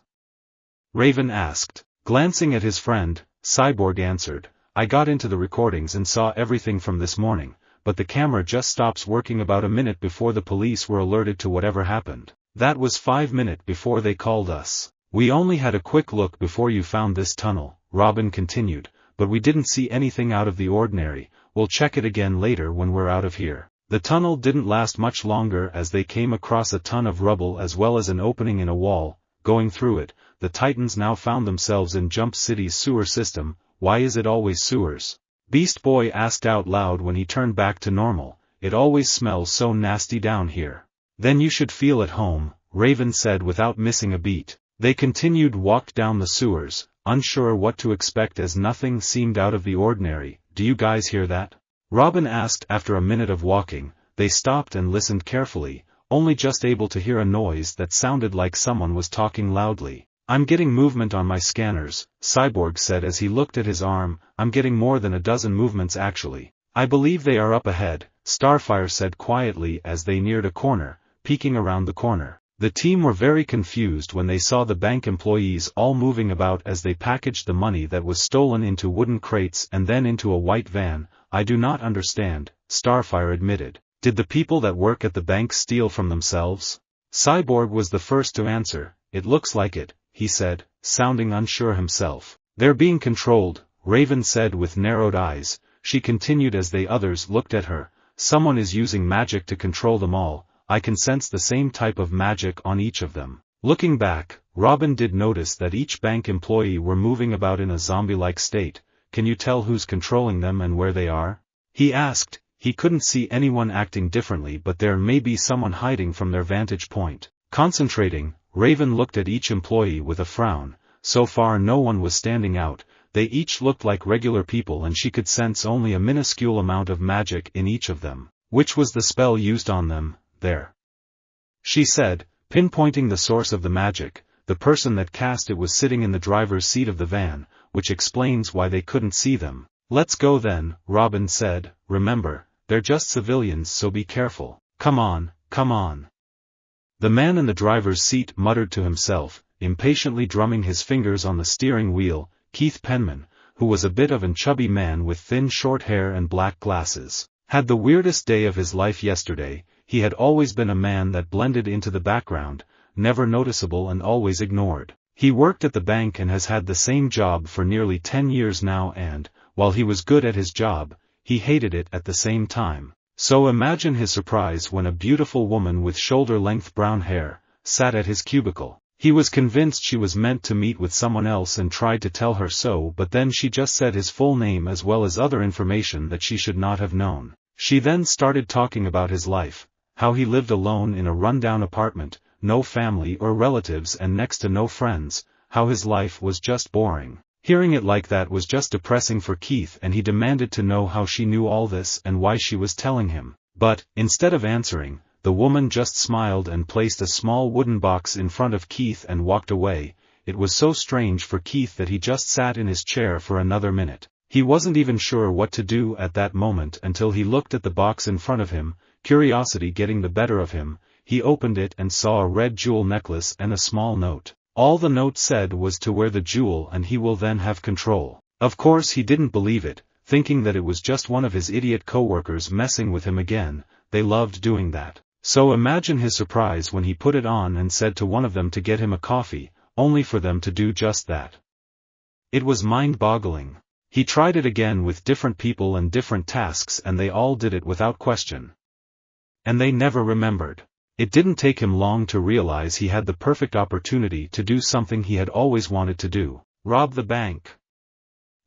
Raven asked. Glancing at his friend, Cyborg answered, I got into the recordings and saw everything from this morning, but the camera just stops working about a minute before the police were alerted to whatever happened. That was 5 minutes before they called us. We only had a quick look before you found this tunnel, Robin continued, but we didn't see anything out of the ordinary. We'll check it again later when we're out of here. The tunnel didn't last much longer as they came across a ton of rubble as well as an opening in a wall. Going through it, the Titans now found themselves in Jump City's sewer system. Why is it always sewers? Beast Boy asked out loud when he turned back to normal. It always smells so nasty down here. Then you should feel at home, Raven said without missing a beat. They continued walked down the sewers, unsure what to expect as nothing seemed out of the ordinary. Do you guys hear that? Robin asked after a minute of walking. They stopped and listened carefully, only just able to hear a noise that sounded like someone was talking loudly. I'm getting movement on my scanners, Cyborg said as he looked at his arm. I'm getting more than a dozen movements actually. I believe they are up ahead, Starfire said quietly as they neared a corner, peeking around the corner. The team were very confused when they saw the bank employees all moving about as they packaged the money that was stolen into wooden crates and then into a white van. I do not understand, Starfire admitted. Did the people that work at the bank steal from themselves? Cyborg was the first to answer. It looks like it, he said, sounding unsure himself. They're being controlled, Raven said with narrowed eyes. She continued as the others looked at her. Someone is using magic to control them all. I can sense the same type of magic on each of them. Looking back, Robin did notice that each bank employee were moving about in a zombie-like state. Can you tell who's controlling them and where they are? He asked. He couldn't see anyone acting differently, but there may be someone hiding from their vantage point. Concentrating, Raven looked at each employee with a frown. So far no one was standing out. They each looked like regular people and she could sense only a minuscule amount of magic in each of them. Which was the spell used on them? There, she said, pinpointing the source of the magic. the person that cast it was sitting in the driver's seat of the van, which explains why they couldn't see them. "Let's go then," Robin said. "Remember, they're just civilians, so be careful." Come on, come on." The man in the driver's seat muttered to himself, impatiently drumming his fingers on the steering wheel. Keith Penman, who was a bit of a chubby man with thin short hair and black glasses, had the weirdest day of his life yesterday. He had always been a man that blended into the background, never noticeable and always ignored. He worked at the bank and has had the same job for nearly 10 years now, and, while he was good at his job, he hated it at the same time. So imagine his surprise when a beautiful woman with shoulder-length brown hair sat at his cubicle. He was convinced she was meant to meet with someone else and tried to tell her so, but then she just said his full name as well as other information that she should not have known. She then started talking about his life, how he lived alone in a rundown apartment, no family or relatives and next to no friends, how his life was just boring. Hearing it like that was just depressing for Keith, and he demanded to know how she knew all this and why she was telling him. But, instead of answering, the woman just smiled and placed a small wooden box in front of Keith and walked away. It was so strange for Keith that he just sat in his chair for another minute. He wasn't even sure what to do at that moment until he looked at the box in front of him, curiosity getting the better of him. He opened it and saw a red jewel necklace and a small note. All the note said was to wear the jewel and he will then have control. Of course he didn't believe it, thinking that it was just one of his idiot coworkers messing with him again. They loved doing that. So imagine his surprise when he put it on and said to one of them to get him a coffee, only for them to do just that. It was mind-boggling. He tried it again with different people and different tasks and they all did it without question. And they never remembered. It didn't take him long to realize he had the perfect opportunity to do something he had always wanted to do: rob the bank.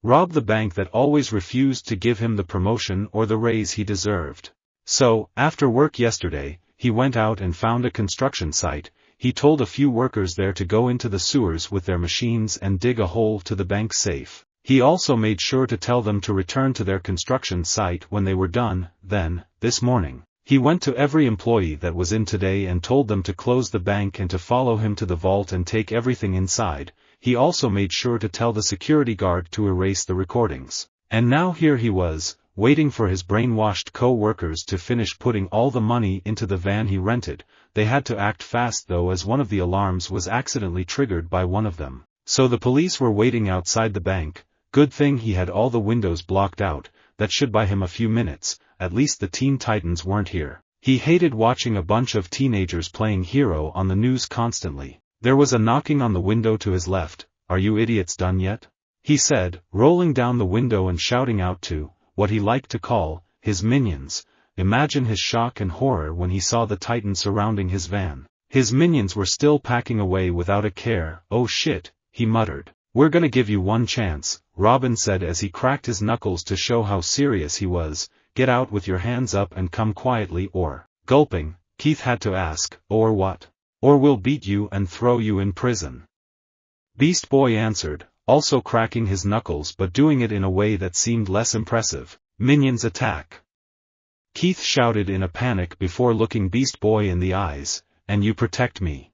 Rob the bank that always refused to give him the promotion or the raise he deserved. So, after work yesterday, he went out and found a construction site. He told a few workers there to go into the sewers with their machines and dig a hole to the bank safe. He also made sure to tell them to return to their construction site when they were done. Then, this morning, he went to every employee that was in today and told them to close the bank and to follow him to the vault and take everything inside. He also made sure to tell the security guard to erase the recordings. And now here he was, waiting for his brainwashed co-workers to finish putting all the money into the van he rented. They had to act fast though, as one of the alarms was accidentally triggered by one of them. So the police were waiting outside the bank. Good thing he had all the windows blocked out. That should buy him a few minutes. At least the Teen Titans weren't here. He hated watching a bunch of teenagers playing hero on the news constantly. There was a knocking on the window to his left. "Are you idiots done yet?" he said, rolling down the window and shouting out to, what he liked to call, his minions. Imagine his shock and horror when he saw the Titans surrounding his van. His minions were still packing away without a care. "Oh shit," he muttered. "We're gonna give you one chance," Robin said as he cracked his knuckles to show how serious he was. "Get out with your hands up and come quietly or," gulping, Keith had to ask, "or what?" "Or we'll beat you and throw you in prison." Beast Boy answered, also cracking his knuckles but doing it in a way that seemed less impressive. "Minions attack!" Keith shouted in a panic before looking Beast Boy in the eyes, "And you protect me."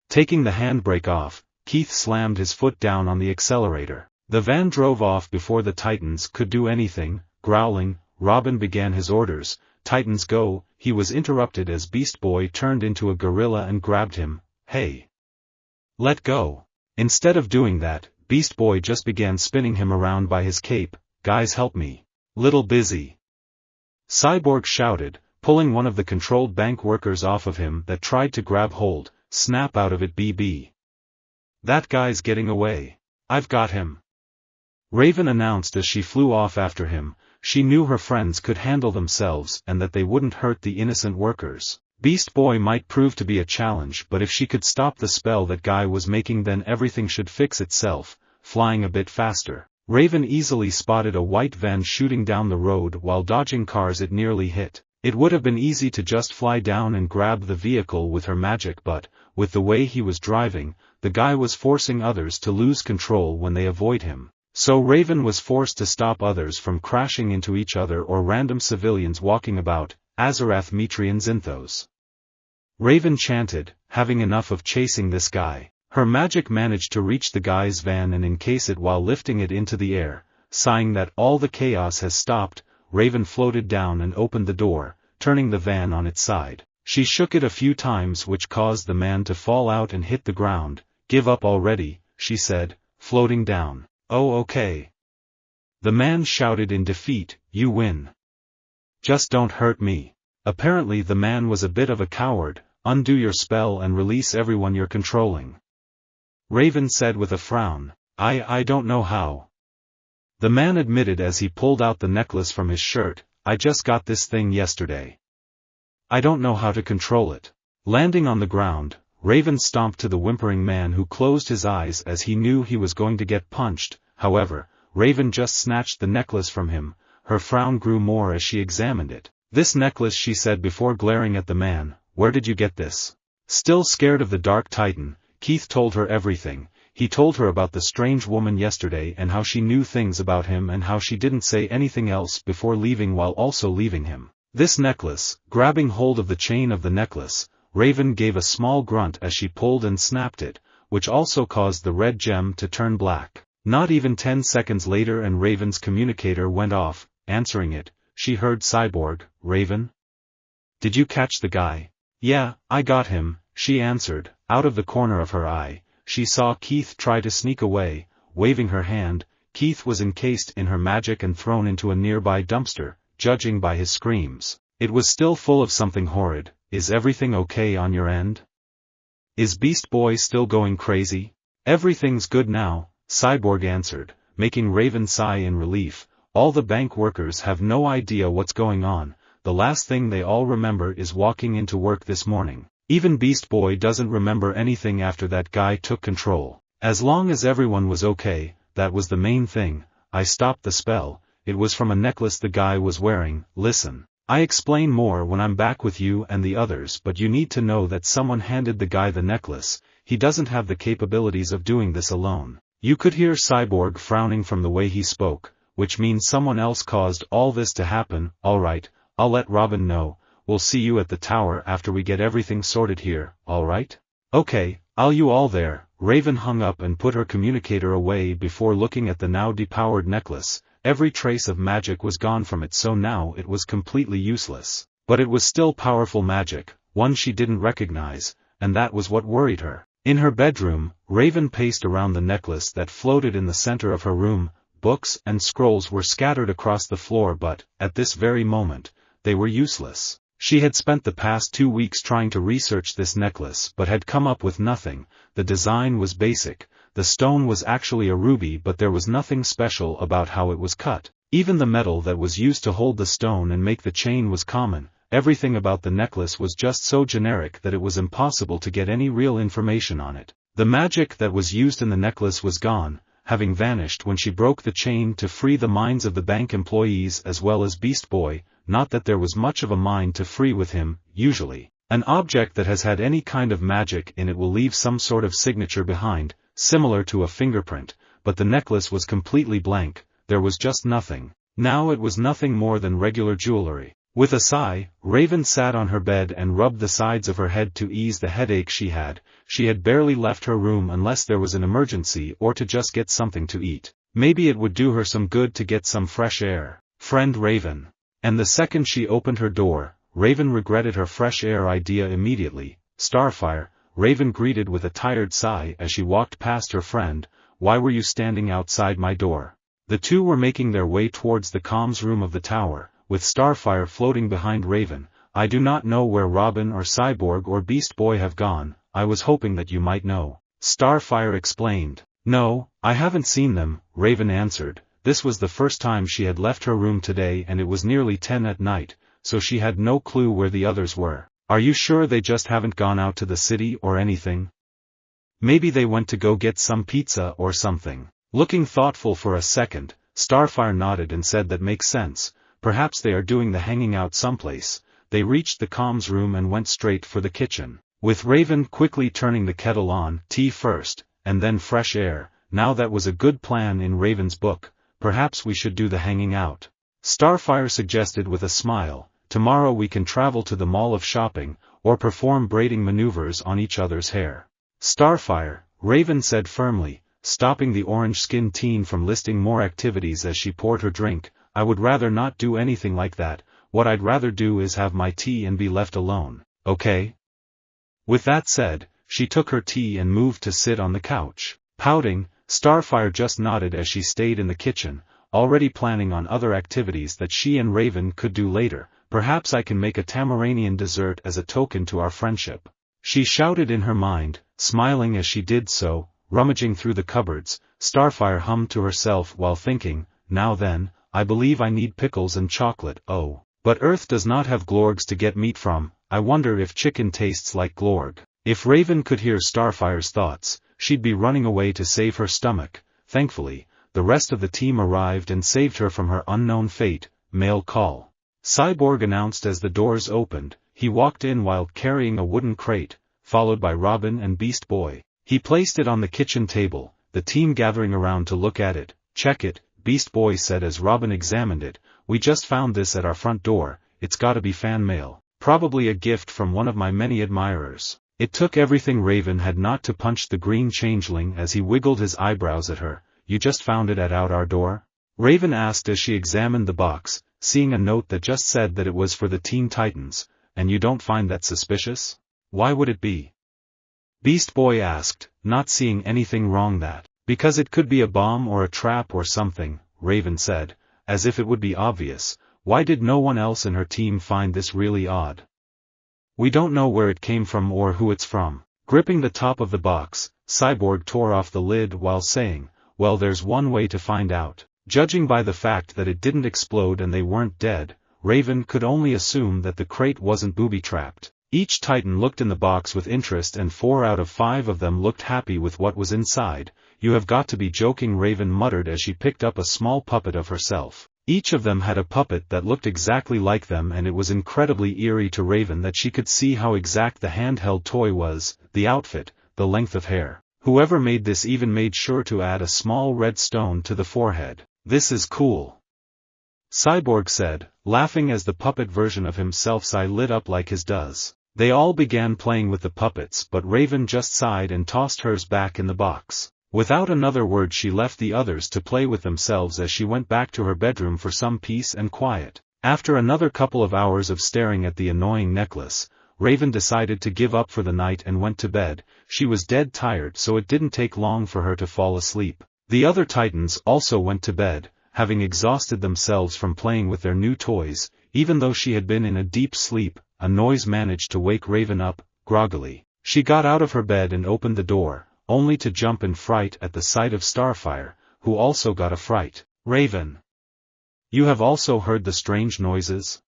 Taking the handbrake off, Keith slammed his foot down on the accelerator. The van drove off before the Titans could do anything. Growling, Robin began his orders. "Titans go." He was interrupted as Beast Boy turned into a gorilla and grabbed him. "Hey! Let go." Instead of doing that, Beast Boy just began spinning him around by his cape. "Guys, help me. Little busy." Cyborg shouted, pulling one of the controlled bank workers off of him that tried to grab hold. "Snap out of it, BB. That guy's getting away. I've got him." Raven announced as she flew off after him. She knew her friends could handle themselves and that they wouldn't hurt the innocent workers. Beast Boy might prove to be a challenge, but if she could stop the spell that guy was making, then everything should fix itself. Flying a bit faster, Raven easily spotted a white van shooting down the road while dodging cars it nearly hit. It would have been easy to just fly down and grab the vehicle with her magic, but, with the way he was driving, the guy was forcing others to lose control when they avoid him. So Raven was forced to stop others from crashing into each other or random civilians walking about. Azarath Metrian Zinthos. Raven chanted, having enough of chasing this guy. Her magic managed to reach the guy's van and encase it while lifting it into the air. Sighing that all the chaos has stopped, Raven floated down and opened the door, turning the van on its side. She shook it a few times, which caused the man to fall out and hit the ground. "Give up already," she said, floating down. "Oh, okay." The man shouted in defeat, "You win. Just don't hurt me." Apparently the man was a bit of a coward. "Undo your spell and release everyone you're controlling," Raven said with a frown. I don't know how." The man admitted as he pulled out the necklace from his shirt. "I just got this thing yesterday. I don't know how to control it." Landing on the ground, Raven stomped to the whimpering man, who closed his eyes as he knew he was going to get punched. However, Raven just snatched the necklace from him. Her frown grew more as she examined it. "This necklace," she said before glaring at the man. "Where did you get this?" Still scared of the Dark Titan, Keith told her everything. He told her about the strange woman yesterday and how she knew things about him and how she didn't say anything else before leaving while also leaving him. This necklace, grabbing hold of the chain of the necklace, Raven gave a small grunt as she pulled and snapped it, which also caused the red gem to turn black. Not even 10 seconds later and Raven's communicator went off. Answering it, she heard Cyborg. "Raven? Did you catch the guy?" "Yeah, I got him," she answered. Out of the corner of her eye, she saw Keith try to sneak away, waving her hand. Keith was encased in her magic and thrown into a nearby dumpster. Judging by his screams, it was still full of something horrid. "Is everything okay on your end? Is Beast Boy still going crazy?" "Everything's good now," Cyborg answered, making Raven sigh in relief. "All the bank workers have no idea what's going on. The last thing they all remember is walking into work this morning. Even Beast Boy doesn't remember anything after that guy took control. As long as everyone was okay, that was the main thing. I stopped the spell. It was from a necklace the guy was wearing. Listen. I explain more when I'm back with you and the others, but you need to know that someone handed the guy the necklace. He doesn't have the capabilities of doing this alone." You could hear Cyborg frowning from the way he spoke, which means someone else caused all this to happen. "Alright, I'll let Robin know. We'll see you at the tower after we get everything sorted here, alright?" "Okay, I'll you all there." Raven hung up and put her communicator away before looking at the now depowered necklace. Every trace of magic was gone from it, so now it was completely useless. But it was still powerful magic, one she didn't recognize, and that was what worried her. In her bedroom, Raven paced around the necklace that floated in the center of her room. Books and scrolls were scattered across the floor, but, at this very moment, they were useless. She had spent the past 2 weeks trying to research this necklace but had come up with nothing. The design was basic. The stone was actually a ruby, but there was nothing special about how it was cut. Even the metal that was used to hold the stone and make the chain was common. Everything about the necklace was just so generic that it was impossible to get any real information on it. The magic that was used in the necklace was gone, having vanished when she broke the chain to free the minds of the bank employees as well as Beast Boy. Not that there was much of a mind to free with him. Usually, an object that has had any kind of magic in it will leave some sort of signature behind, similar to a fingerprint, but the necklace was completely blank. There was just nothing. Now it was nothing more than regular jewelry. With a sigh, Raven sat on her bed and rubbed the sides of her head to ease the headache she had. She had barely left her room unless there was an emergency or to just get something to eat. Maybe it would do her some good to get some fresh air. Friend Raven. And the second she opened her door, Raven regretted her fresh air idea immediately. Starfire, Raven greeted with a tired sigh as she walked past her friend. "Why were you standing outside my door?" The two were making their way towards the comms room of the tower, with Starfire floating behind Raven. "I do not know where Robin or Cyborg or Beast Boy have gone. I was hoping that you might know," Starfire explained. "No, I haven't seen them," Raven answered. This was the first time she had left her room today and it was nearly 10 at night, so she had no clue where the others were. "Are you sure they just haven't gone out to the city or anything? Maybe they went to go get some pizza or something." Looking thoughtful for a second, Starfire nodded and said that makes sense. Perhaps they are doing the hanging out someplace. They reached the comms room and went straight for the kitchen, with Raven quickly turning the kettle on. Tea first, and then fresh air. Now that was a good plan in Raven's book. Perhaps we should do the hanging out, Starfire suggested with a smile. Tomorrow we can travel to the mall of shopping, or perform braiding maneuvers on each other's hair. Starfire, Raven said firmly, stopping the orange-skinned teen from listing more activities as she poured her drink. I would rather not do anything like that. What I'd rather do is have my tea and be left alone, okay? With that said, she took her tea and moved to sit on the couch. Pouting, Starfire just nodded as she stayed in the kitchen, already planning on other activities that she and Raven could do later. Perhaps I can make a Tamaranian dessert as a token to our friendship. She shouted in her mind, smiling as she did so. Rummaging through the cupboards, Starfire hummed to herself while thinking, now then, I believe I need pickles and chocolate. Oh, but Earth does not have glorgs to get meat from. I wonder if chicken tastes like glorg. If Raven could hear Starfire's thoughts, she'd be running away to save her stomach. Thankfully, the rest of the team arrived and saved her from her unknown fate. Mail call. Cyborg announced as the doors opened. He walked in while carrying a wooden crate, followed by Robin and Beast Boy. He placed it on the kitchen table, the team gathering around to look at it. Check it, Beast Boy said as Robin examined it. We just found this at our front door. It's gotta be fan mail. Probably a gift from one of my many admirers. It took everything Raven had not to punch the green changeling as he wiggled his eyebrows at her. You just found it at out our door? Raven asked as she examined the box, seeing a note that just said that it was for the Teen Titans. And you don't find that suspicious? Why would it be? Beast Boy asked, not seeing anything wrong that. Because it could be a bomb or a trap or something, Raven said, as if it would be obvious. Why did no one else in her team find this really odd? We don't know where it came from or who it's from. Gripping the top of the box, Cyborg tore off the lid while saying, well, there's one way to find out. Judging by the fact that it didn't explode and they weren't dead, Raven could only assume that the crate wasn't booby-trapped. Each Titan looked in the box with interest and 4 out of 5 of them looked happy with what was inside. You have got to be joking, Raven muttered as she picked up a small puppet of herself. Each of them had a puppet that looked exactly like them, and it was incredibly eerie to Raven that she could see how exact the handheld toy was, the outfit, the length of hair. Whoever made this even made sure to add a small red stone to the forehead. This is cool, Cyborg said, laughing as the puppet version of himself's eye lit up like his does. They all began playing with the puppets, but Raven just sighed and tossed hers back in the box. Without another word she left the others to play with themselves as she went back to her bedroom for some peace and quiet. After another couple of hours of staring at the annoying necklace, Raven decided to give up for the night and went to bed. She was dead tired, so it didn't take long for her to fall asleep. The other Titans also went to bed, having exhausted themselves from playing with their new toys. Even though she had been in a deep sleep, a noise managed to wake Raven up. Groggily, she got out of her bed and opened the door, only to jump in fright at the sight of Starfire, who also got a fright. Raven, you have also heard the strange noises?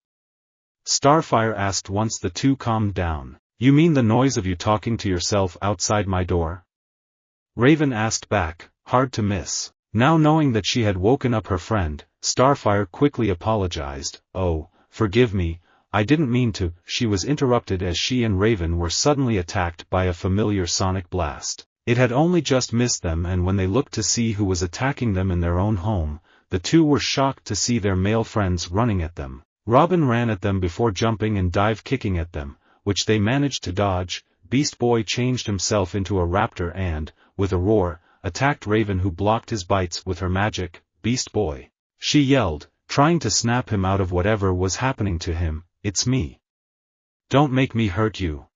Starfire asked once the two calmed down. You mean the noise of you talking to yourself outside my door? Raven asked back, hard to miss. Now knowing that she had woken up her friend, Starfire quickly apologized. Oh, forgive me, I didn't mean to. She was interrupted as she and Raven were suddenly attacked by a familiar sonic blast. It had only just missed them, and when they looked to see who was attacking them in their own home, the two were shocked to see their male friends running at them. Robin ran at them before jumping and dive-kicking at them, which they managed to dodge. Beast Boy changed himself into a raptor and, with a roar, attacked Raven, who blocked his bites with her magic. Beast Boy, she yelled, trying to snap him out of whatever was happening to him. It's me. Don't make me hurt you.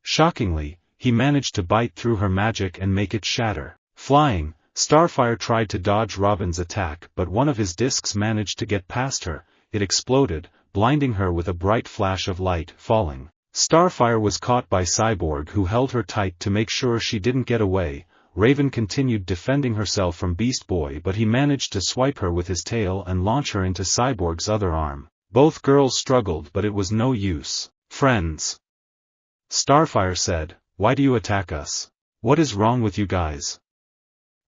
Shockingly, he managed to bite through her magic and make it shatter. Flying, Starfire tried to dodge Robin's attack, but one of his discs managed to get past her. It exploded, blinding her with a bright flash of light. Falling, Starfire was caught by Cyborg, who held her tight to make sure she didn't get away. Raven continued defending herself from Beast Boy, but he managed to swipe her with his tail and launch her into Cyborg's other arm. Both girls struggled, but it was no use. Friends, Starfire said, why do you attack us? What is wrong with you guys?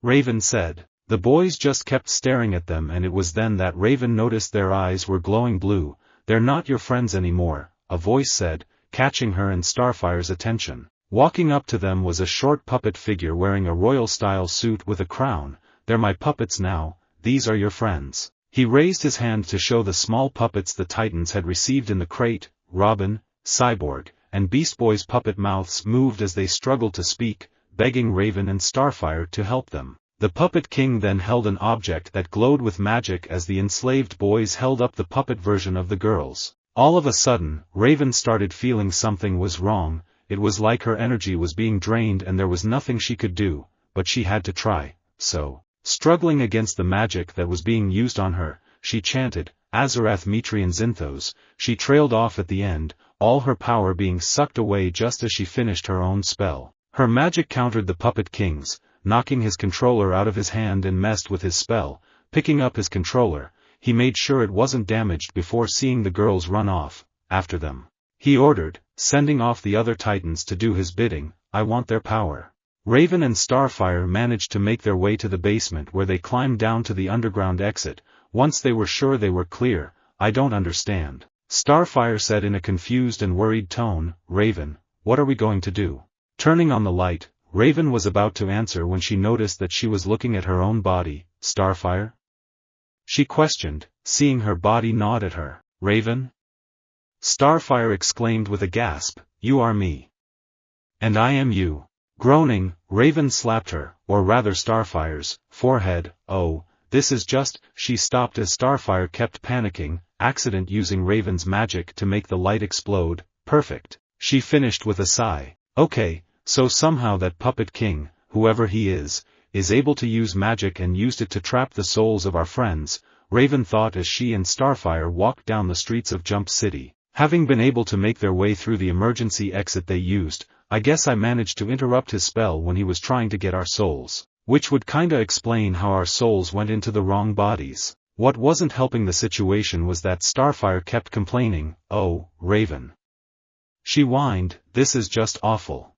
Raven said. The boys just kept staring at them, and it was then that Raven noticed their eyes were glowing blue. They're not your friends anymore, a voice said, catching her and Starfire's attention. Walking up to them was a short puppet figure wearing a royal-style suit with a crown. They're my puppets now, these are your friends. He raised his hand to show the small puppets the Titans had received in the crate. Robin, Cyborg, and Beast Boy's puppet mouths moved as they struggled to speak. begging Raven and Starfire to help them. The Puppet King then held an object that glowed with magic as the enslaved boys held up the puppet version of the girls. All of a sudden, Raven started feeling something was wrong. It was like her energy was being drained and there was nothing she could do, but she had to try, so, struggling against the magic that was being used on her, she chanted, Azarath Metrian Zinthos. She trailed off at the end, all her power being sucked away just as she finished her own spell. Her magic countered the Puppet King's, knocking his controller out of his hand and messed with his spell. Picking up his controller, he made sure it wasn't damaged before seeing the girls run off, after them. He ordered, sending off the other titans to do his bidding, I want their power. Raven and Starfire managed to make their way to the basement where they climbed down to the underground exit. Once they were sure they were clear, I don't understand. Starfire said in a confused and worried tone, Raven, what are we going to do? Turning on the light, Raven was about to answer when she noticed that she was looking at her own body. Starfire? She questioned, seeing her body nod at her. Raven? Starfire exclaimed with a gasp, you are me. And I am you. Groaning, Raven slapped her, or rather Starfire's, forehead. Oh, this is just. She stopped as Starfire kept panicking, accident using Raven's magic to make the light explode. Perfect. She finished with a sigh. Okay, so somehow that Puppet King, whoever he is able to use magic and used it to trap the souls of our friends, Raven thought as she and Starfire walked down the streets of Jump City. Having been able to make their way through the emergency exit they used, I guess I managed to interrupt his spell when he was trying to get our souls, which would kinda explain how our souls went into the wrong bodies. What wasn't helping the situation was that Starfire kept complaining, oh, Raven. She whined, this is just awful.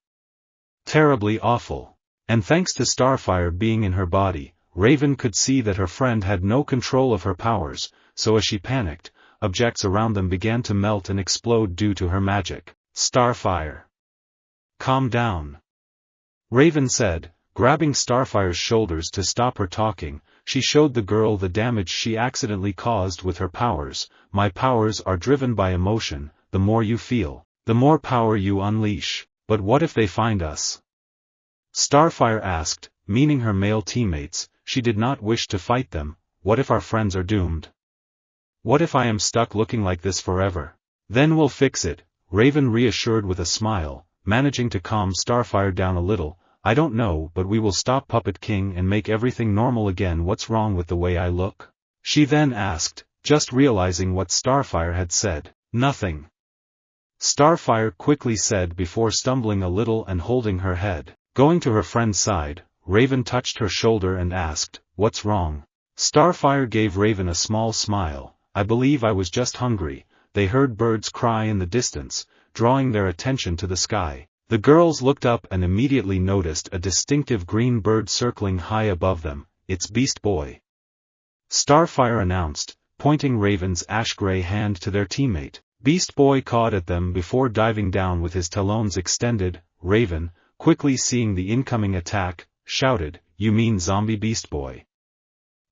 Terribly awful. And thanks to Starfire being in her body, Raven could see that her friend had no control of her powers, so as she panicked, objects around them began to melt and explode due to her magic. Starfire. Calm down. Raven said, grabbing Starfire's shoulders to stop her talking. She showed the girl the damage she accidentally caused with her powers. My powers are driven by emotion. The more you feel, the more power you unleash. But what if they find us? Starfire asked, meaning her male teammates. She did not wish to fight them. What if our friends are doomed? What if I am stuck looking like this forever? Then we'll fix it, Raven reassured with a smile, managing to calm Starfire down a little. I don't know, but we will stop Puppet King and make everything normal again. What's wrong with the way I look? She then asked, just realizing what Starfire had said. Nothing. Starfire quickly said before stumbling a little and holding her head. Going to her friend's side, Raven touched her shoulder and asked, what's wrong? Starfire gave Raven a small smile. I believe I was just hungry. They heard birds cry in the distance, drawing their attention to the sky. The girls looked up and immediately noticed a distinctive green bird circling high above them. It's Beast Boy. Starfire announced, pointing Raven's ash-gray hand to their teammate. Beast Boy cawed at them before diving down with his talons extended. Raven, quickly seeing the incoming attack, shouted, you mean Zombie Beast Boy?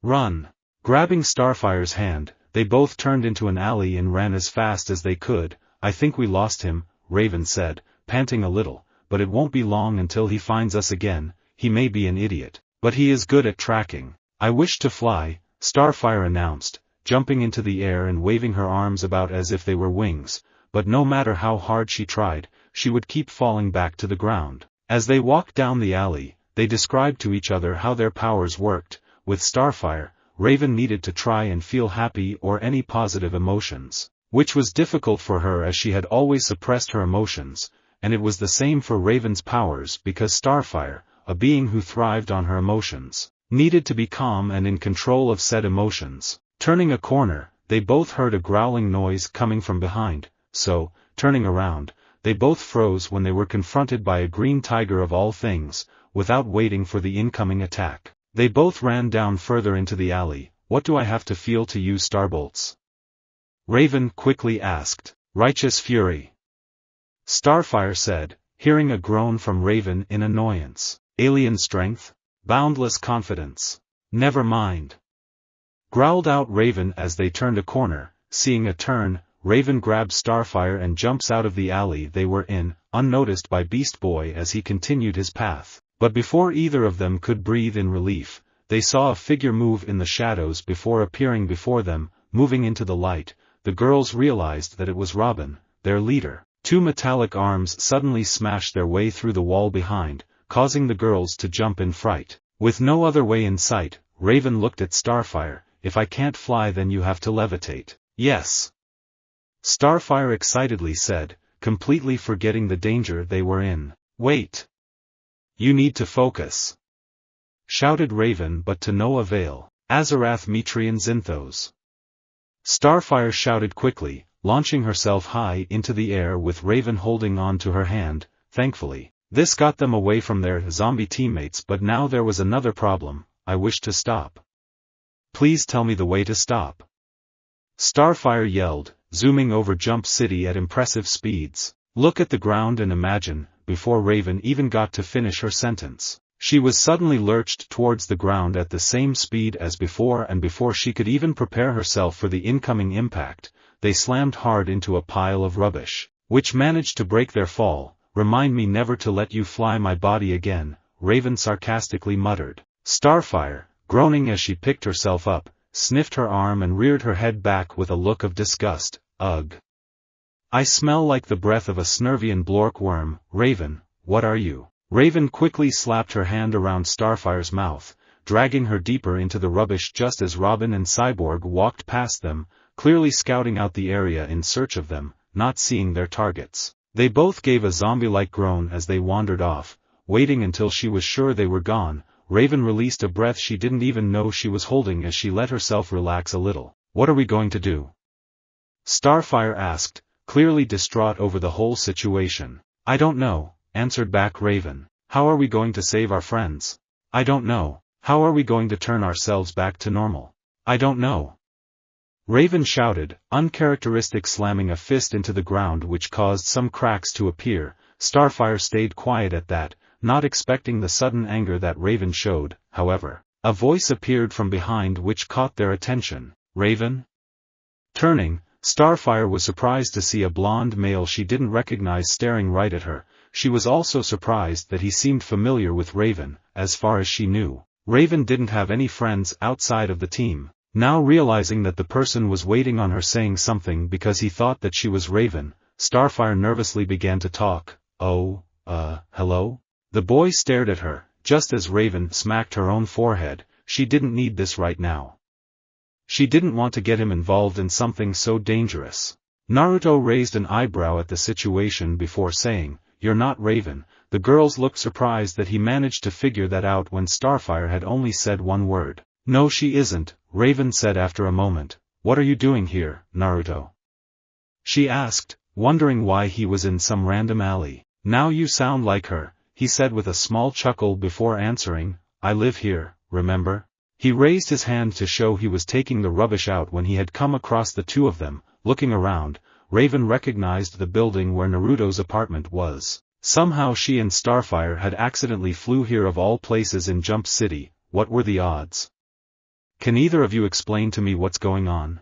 Run! Grabbing Starfire's hand, they both turned into an alley and ran as fast as they could. I think we lost him, Raven said, panting a little, but it won't be long until he finds us again. He may be an idiot, but he is good at tracking. I wish to fly, Starfire announced, jumping into the air and waving her arms about as if they were wings, but no matter how hard she tried, she would keep falling back to the ground. As they walked down the alley, they described to each other how their powers worked. With Starfire, Raven needed to try and feel happy or any positive emotions, which was difficult for her as she had always suppressed her emotions, and it was the same for Raven's powers because Starfire, a being who thrived on her emotions, needed to be calm and in control of said emotions. Turning a corner, they both heard a growling noise coming from behind, so, turning around, they both froze when they were confronted by a green tiger of all things. Without waiting for the incoming attack, they both ran down further into the alley. What do I have to feel to use starbolts? Raven quickly asked. Righteous fury. Starfire said, hearing a groan from Raven in annoyance. Alien strength? Boundless confidence. Never mind. Growled out Raven as they turned a corner. Seeing a turn, Raven grabs Starfire and jumps out of the alley they were in, unnoticed by Beast Boy as he continued his path. But before either of them could breathe in relief, they saw a figure move in the shadows before appearing before them, moving into the light. The girls realized that it was Robin, their leader. Two metallic arms suddenly smashed their way through the wall behind, causing the girls to jump in fright. With no other way in sight, Raven looked at Starfire. If I can't fly, then you have to levitate. Yes. Starfire excitedly said, completely forgetting the danger they were in. Wait. You need to focus. Shouted Raven, but to no avail. Azarath Metrian Zinthos. Starfire shouted quickly, launching herself high into the air with Raven holding on to her hand. Thankfully, this got them away from their zombie teammates, but now there was another problem. I wish to stop. Please tell me the way to stop. Starfire yelled, zooming over Jump City at impressive speeds. Look at the ground and imagine. Before Raven even got to finish her sentence, she was suddenly lurched towards the ground at the same speed as before, and before she could even prepare herself for the incoming impact, they slammed hard into a pile of rubbish, which managed to break their fall. Remind me never to let you fly my body again, Raven sarcastically muttered. Starfire, groaning as she picked herself up, sniffed her arm and reared her head back with a look of disgust. Ugh. I smell like the breath of a Snervian blork worm. Raven, what are you? Raven quickly slapped her hand around Starfire's mouth, dragging her deeper into the rubbish just as Robin and Cyborg walked past them, clearly scouting out the area in search of them, not seeing their targets. They both gave a zombie-like groan as they wandered off, waiting until she was sure they were gone. Raven released a breath she didn't even know she was holding as she let herself relax a little. What are we going to do? Starfire asked, clearly distraught over the whole situation. I don't know, answered back Raven. How are we going to save our friends? I don't know. How are we going to turn ourselves back to normal? I don't know. Raven shouted, uncharacteristic, slamming a fist into the ground which caused some cracks to appear. Starfire stayed quiet at that, not expecting the sudden anger that Raven showed. However, a voice appeared from behind which caught their attention. Raven? Turning, Starfire was surprised to see a blonde male she didn't recognize staring right at her. She was also surprised that he seemed familiar with Raven. As far as she knew, Raven didn't have any friends outside of the team. Now realizing that the person was waiting on her saying something because he thought that she was Raven, Starfire nervously began to talk. Oh, hello? The boy stared at her, just as Raven smacked her own forehead. She didn't need this right now. She didn't want to get him involved in something so dangerous. Naruto raised an eyebrow at the situation before saying, You're not Raven. The girls looked surprised that he managed to figure that out when Starfire had only said one word. No, she isn't, Raven said after a moment. What are you doing here, Naruto? She asked, wondering why he was in some random alley. Now you sound like her, he said with a small chuckle before answering. I live here, remember? He raised his hand to show he was taking the rubbish out when he had come across the two of them. Looking around, Raven recognized the building where Naruto's apartment was. Somehow she and Starfire had accidentally flew here of all places in Jump City. What were the odds? Can either of you explain to me what's going on?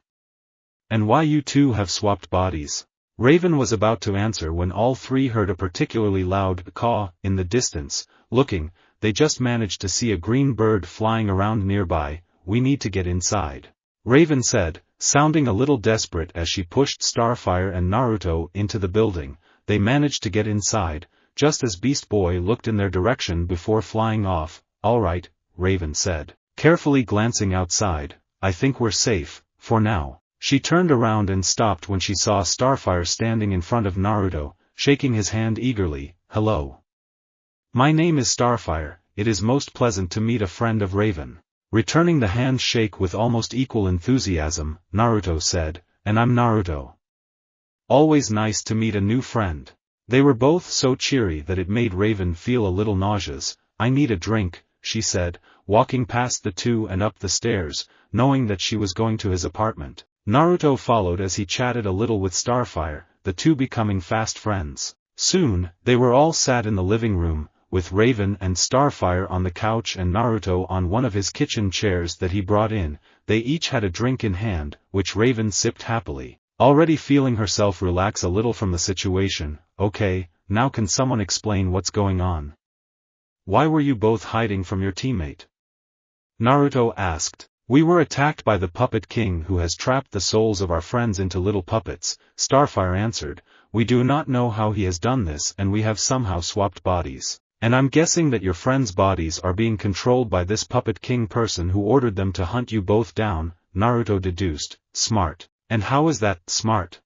And why you two have swapped bodies? Raven was about to answer when all three heard a particularly loud caw in the distance. Looking, they just managed to see a green bird flying around nearby. We need to get inside, Raven said, sounding a little desperate as she pushed Starfire and Naruto into the building. They managed to get inside, just as Beast Boy looked in their direction before flying off. All right, Raven said, carefully glancing outside. I think we're safe, for now. She turned around and stopped when she saw Starfire standing in front of Naruto, shaking his hand eagerly. Hello. My name is Starfire. It is most pleasant to meet a friend of Raven. Returning the handshake with almost equal enthusiasm, Naruto said, and I'm Naruto. Always nice to meet a new friend. They were both so cheery that it made Raven feel a little nauseous. I need a drink, she said, walking past the two and up the stairs, knowing that she was going to his apartment. Naruto followed as he chatted a little with Starfire, the two becoming fast friends. Soon, they were all sat in the living room, with Raven and Starfire on the couch and Naruto on one of his kitchen chairs that he brought in. They each had a drink in hand, which Raven sipped happily, already feeling herself relax a little from the situation. Okay, now can someone explain what's going on? Why were you both hiding from your teammate? Naruto asked. We were attacked by the Puppet King who has trapped the souls of our friends into little puppets, Starfire answered. We do not know how he has done this and we have somehow swapped bodies. And I'm guessing that your friends' bodies are being controlled by this Puppet King person who ordered them to hunt you both down, Naruto deduced. Smart. And how is that smart?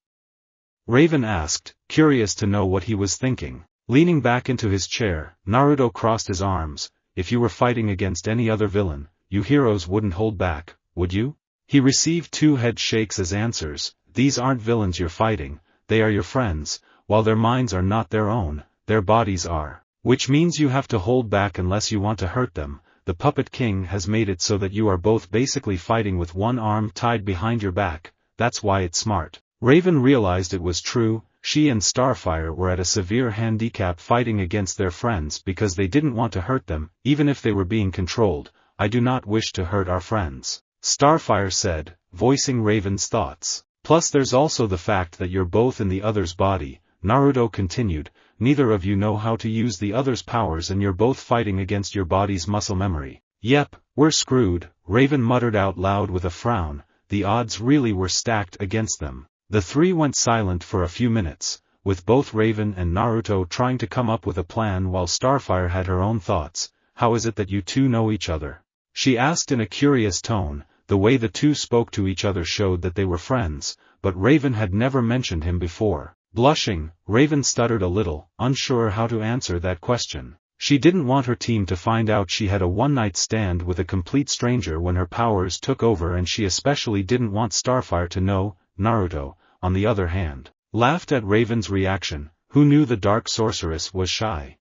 Raven asked, curious to know what he was thinking. Leaning back into his chair, Naruto crossed his arms. If you were fighting against any other villain, you heroes wouldn't hold back, would you? He received 2 head shakes as answers. These aren't villains you're fighting, they are your friends. While their minds are not their own, their bodies are. Which means you have to hold back unless you want to hurt them. The Puppet King has made it so that you are both basically fighting with one arm tied behind your back. That's why it's smart. Raven realized it was true. She and Starfire were at a severe handicap fighting against their friends because they didn't want to hurt them, even if they were being controlled. I do not wish to hurt our friends, Starfire said, voicing Raven's thoughts. Plus there's also the fact that you're both in the other's body, Naruto continued. Neither of you know how to use the other's powers and you're both fighting against your body's muscle memory. Yep, we're screwed, Raven muttered out loud with a frown. The odds really were stacked against them. The 3 went silent for a few minutes, with both Raven and Naruto trying to come up with a plan while Starfire had her own thoughts. How is it that you two know each other? She asked in a curious tone. The way the two spoke to each other showed that they were friends, but Raven had never mentioned him before. Blushing, Raven stuttered a little, unsure how to answer that question. She didn't want her team to find out she had a one-night stand with a complete stranger when her powers took over, and she especially didn't want Starfire to know. Naruto, on the other hand, laughed at Raven's reaction. Who knew the dark sorceress was shy?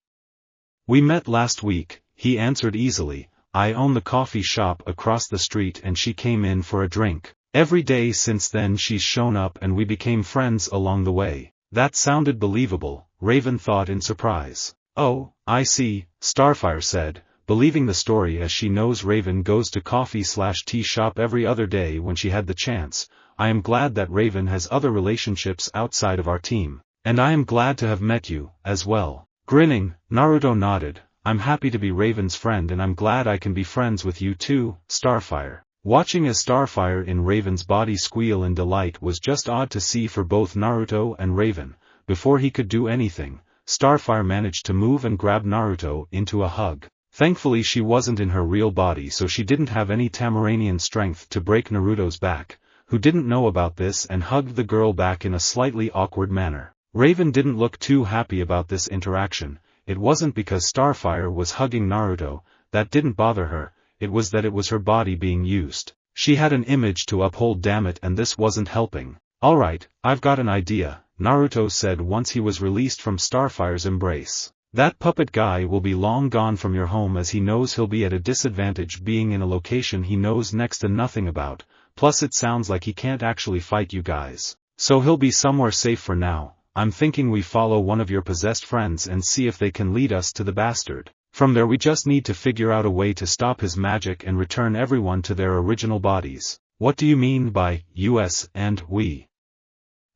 We met last week, he answered easily. I own the coffee shop across the street and she came in for a drink. Every day since then she's shown up and we became friends along the way. That sounded believable, Raven thought in surprise. Oh, I see, Starfire said, believing the story as she knows Raven goes to coffee/tea shop every other day when she had the chance. I am glad that Raven has other relationships outside of our team. And I am glad to have met you, as well. Grinning, Naruto nodded. I'm happy to be Raven's friend and I'm glad I can be friends with you too, Starfire. Watching as Starfire in Raven's body squeal in delight was just odd to see for both Naruto and Raven. Before he could do anything, Starfire managed to move and grab Naruto into a hug. Thankfully she wasn't in her real body, so she didn't have any Tamaranian strength to break Naruto's back, who didn't know about this and hugged the girl back in a slightly awkward manner. Raven didn't look too happy about this interaction. It wasn't because Starfire was hugging Naruto, that didn't bother her, it was that it was her body being used. She had an image to uphold, damn it, and this wasn't helping. Alright, I've got an idea, Naruto said once he was released from Starfire's embrace. That puppet guy will be long gone from your home, as he knows he'll be at a disadvantage being in a location he knows next to nothing about, plus it sounds like he can't actually fight you guys. So he'll be somewhere safe for now. I'm thinking we follow one of your possessed friends and see if they can lead us to the bastard. From there we just need to figure out a way to stop his magic and return everyone to their original bodies. What do you mean by us and we?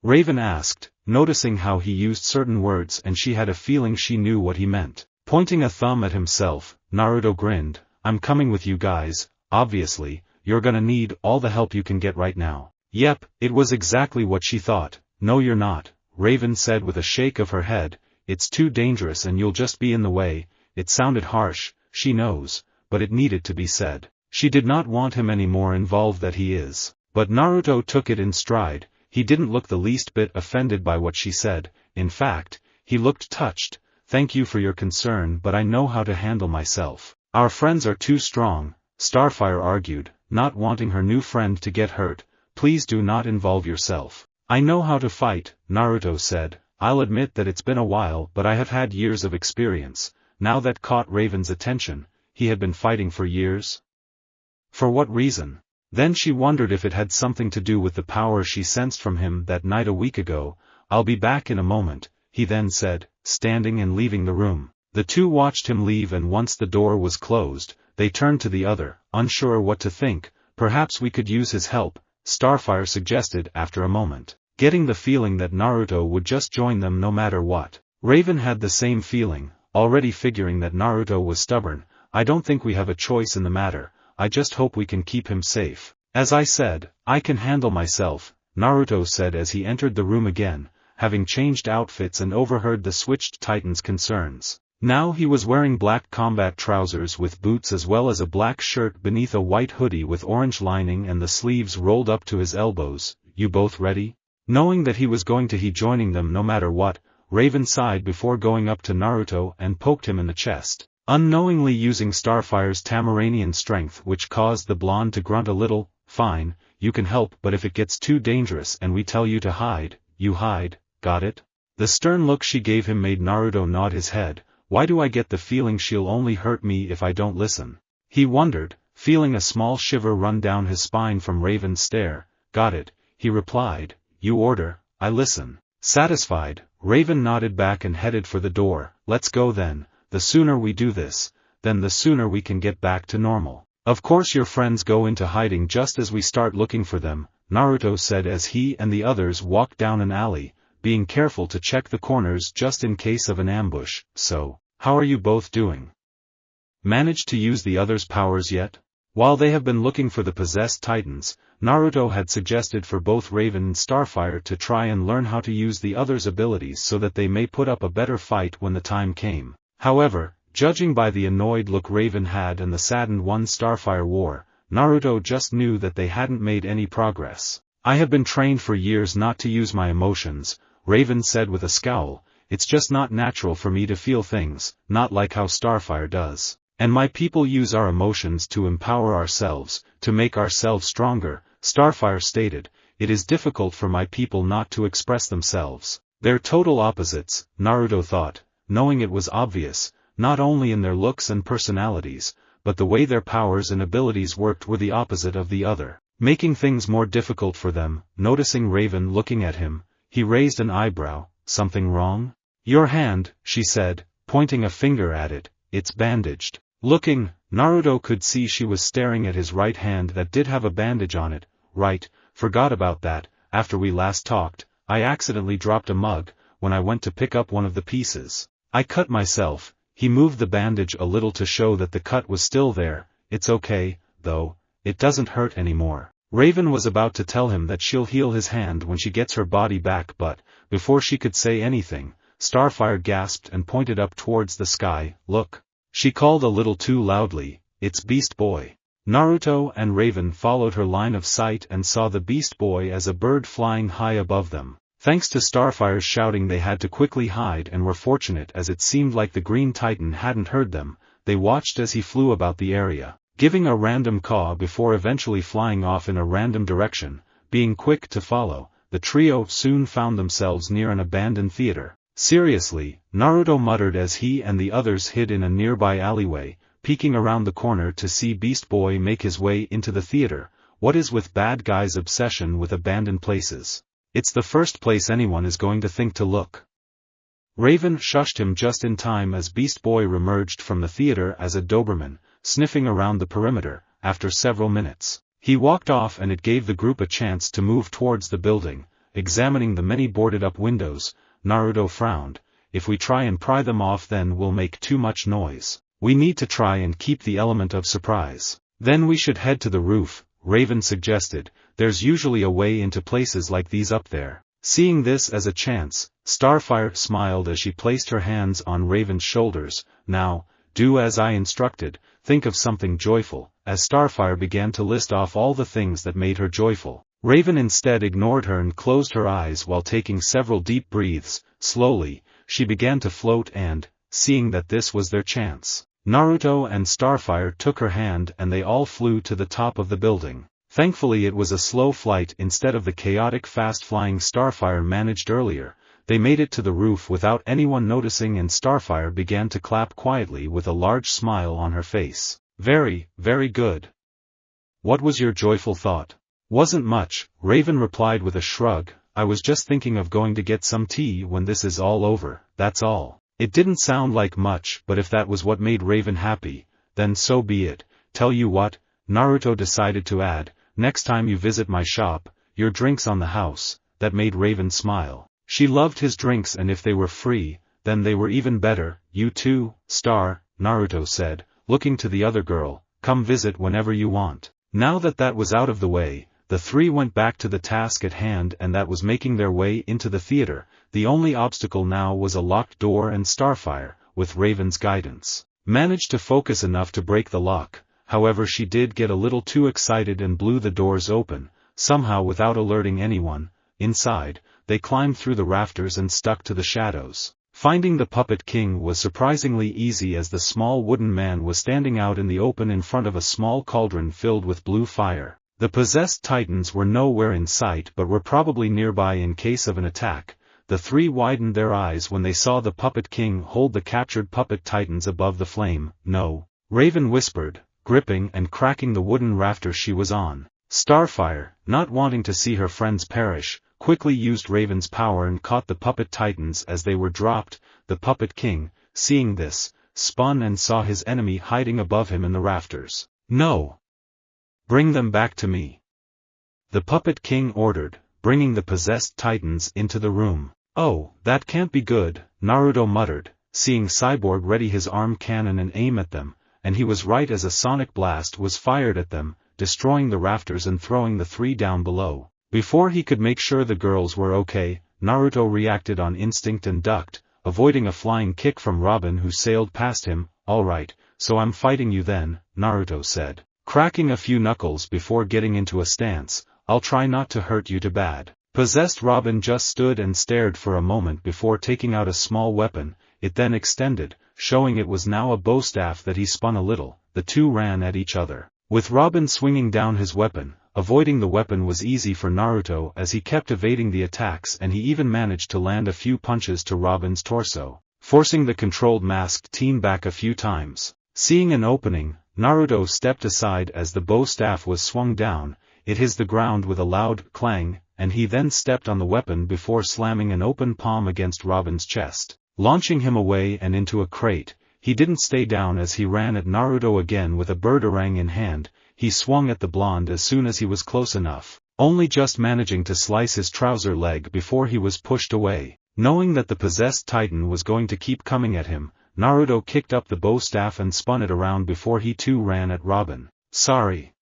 Raven asked, noticing how he used certain words, and she had a feeling she knew what he meant. Pointing a thumb at himself, Naruto grinned. I'm coming with you guys. Obviously, you're gonna need all the help you can get right now. Yep, it was exactly what she thought. No you're not, Raven said with a shake of her head. It's too dangerous and you'll just be in the way. It sounded harsh, she knows, but it needed to be said. She did not want him any more involved than he is. But Naruto took it in stride. He didn't look the least bit offended by what she said. In fact, he looked touched. Thank you for your concern, but I know how to handle myself. Our friends are too strong, Starfire argued, not wanting her new friend to get hurt. Please do not involve yourself. I know how to fight, Naruto said. I'll admit that it's been a while, but I have had years of experience. Now that caught Raven's attention. He had been fighting for years? For what reason? Then she wondered if it had something to do with the power she sensed from him that night a week ago. I'll be back in a moment, he then said, standing and leaving the room. The two watched him leave, and once the door was closed, they turned to the other, unsure what to think. Perhaps we could use his help, Starfire suggested after a moment, getting the feeling that Naruto would just join them no matter what. Raven had the same feeling. already figuring that Naruto was stubborn. I don't think we have a choice in the matter, I just hope we can keep him safe. As I said, I can handle myself, Naruto said as he entered the room again, having changed outfits and overheard the switched Titan's concerns. Now he was wearing black combat trousers with boots as well as a black shirt beneath a white hoodie with orange lining and the sleeves rolled up to his elbows. You both ready? Knowing that he was going to be joining them no matter what, Raven sighed before going up to Naruto and poked him in the chest, unknowingly using Starfire's Tamaranian strength, which caused the blonde to grunt a little. Fine, you can help, but if it gets too dangerous and we tell you to hide, you hide, got it? The stern look she gave him made Naruto nod his head. Why do I get the feeling she'll only hurt me if I don't listen? He wondered, feeling a small shiver run down his spine from Raven's stare. Got it, he replied. You order, I listen. Satisfied, Raven nodded back and headed for the door. Let's go then, the sooner we do this, then the sooner we can get back to normal. Of course your friends go into hiding just as we start looking for them, Naruto said as he and the others walked down an alley, being careful to check the corners just in case of an ambush. So, how are you both doing? Managed to use the others' powers yet? While they have been looking for the possessed Titans, Naruto had suggested for both Raven and Starfire to try and learn how to use the others' abilities so that they may put up a better fight when the time came. However, judging by the annoyed look Raven had and the saddened one Starfire wore, Naruto just knew that they hadn't made any progress. I have been trained for years not to use my emotions, Raven said with a scowl. It's just not natural for me to feel things, not like how Starfire does. And my people use our emotions to empower ourselves, to make ourselves stronger, Starfire stated. It is difficult for my people not to express themselves. They're total opposites, Naruto thought, knowing it was obvious, not only in their looks and personalities, but the way their powers and abilities worked were the opposite of the other, making things more difficult for them. Noticing Raven looking at him, he raised an eyebrow. Something wrong? Your hand, she said, pointing a finger at it. It's bandaged. Looking, Naruto could see she was staring at his right hand that did have a bandage on it. Right, forgot about that. After we last talked, I accidentally dropped a mug when I went to pick up one of the pieces. I cut myself. He moved the bandage a little to show that the cut was still there. It's okay, though, it doesn't hurt anymore. Raven was about to tell him that she'll heal his hand when she gets her body back, but, before she could say anything, Starfire gasped and pointed up towards the sky. Look. She called a little too loudly. It's Beast Boy. Naruto and Raven followed her line of sight and saw the Beast Boy as a bird flying high above them. Thanks to Starfire's shouting they had to quickly hide and were fortunate as it seemed like the Green Titan hadn't heard them. They watched as he flew about the area, giving a random caw before eventually flying off in a random direction. Being quick to follow, the trio soon found themselves near an abandoned theater. Seriously, Naruto muttered as he and the others hid in a nearby alleyway, peeking around the corner to see Beast Boy make his way into the theater. What is with bad guys' obsession with abandoned places? It's the first place anyone is going to think to look. Raven shushed him just in time as Beast Boy reemerged from the theater as a Doberman, sniffing around the perimeter. After several minutes, he walked off and it gave the group a chance to move towards the building, examining the many boarded-up windows. Naruto frowned. If we try and pry them off then we'll make too much noise. We need to try and keep the element of surprise. Then we should head to the roof, Raven suggested. There's usually a way into places like these up there. Seeing this as a chance, Starfire smiled as she placed her hands on Raven's shoulders. Now, do as I instructed, think of something joyful. As Starfire began to list off all the things that made her joyful, Raven instead ignored her and closed her eyes while taking several deep breaths. Slowly, she began to float and, seeing that this was their chance, Naruto and Starfire took her hand and they all flew to the top of the building. Thankfully it was a slow flight instead of the chaotic fast-flying Starfire managed earlier. They made it to the roof without anyone noticing and Starfire began to clap quietly with a large smile on her face. Very, very good. What was your joyful thought? Wasn't much, Raven replied with a shrug. I was just thinking of going to get some tea when this is all over, that's all. It didn't sound like much, but if that was what made Raven happy, then so be it. Tell you what, Naruto decided to add, next time you visit my shop, your drinks on the house. That made Raven smile. She loved his drinks and if they were free, then they were even better. You too, Star, Naruto said, looking to the other girl, come visit whenever you want. Now that that was out of the way, the three went back to the task at hand, and that was making their way into the theater. The only obstacle now was a locked door, and Starfire, with Raven's guidance, managed to focus enough to break the lock. However, she did get a little too excited and blew the doors open, somehow without alerting anyone. Inside, they climbed through the rafters and stuck to the shadows. Finding the Puppet King was surprisingly easy, as the small wooden man was standing out in the open in front of a small cauldron filled with blue fire. The possessed titans were nowhere in sight, but were probably nearby in case of an attack. The three widened their eyes when they saw the Puppet King hold the captured puppet titans above the flame. No, Raven whispered, gripping and cracking the wooden rafter she was on. Starfire, not wanting to see her friends perish, quickly used Raven's power and caught the puppet titans as they were dropped. The Puppet King, seeing this, spun and saw his enemy hiding above him in the rafters. No! Bring them back to me! The Puppet King ordered, bringing the possessed titans into the room. Oh, that can't be good, Naruto muttered, seeing Cyborg ready his arm cannon and aim at them, and he was right as a sonic blast was fired at them, destroying the rafters and throwing the three down below. Before he could make sure the girls were okay, Naruto reacted on instinct and ducked, avoiding a flying kick from Robin, who sailed past him. Alright, so I'm fighting you then, Naruto said, cracking a few knuckles before getting into a stance. I'll try not to hurt you too bad. Possessed Robin just stood and stared for a moment before taking out a small weapon. It then extended, showing it was now a bowstaff that he spun a little. The two ran at each other, with Robin swinging down his weapon. Avoiding the weapon was easy for Naruto, as he kept evading the attacks, and he even managed to land a few punches to Robin's torso, forcing the controlled masked teen back a few times. Seeing an opening, Naruto stepped aside as the bow staff was swung down. It hit the ground with a loud clang, and he then stepped on the weapon before slamming an open palm against Robin's chest, launching him away and into a crate. He didn't stay down as he ran at Naruto again with a birdarang in hand. He swung at the blonde as soon as he was close enough, only just managing to slice his trouser leg before he was pushed away. Knowing that the possessed titan was going to keep coming at him, Naruto kicked up the bow staff and spun it around before he too ran at Robin. Sorry!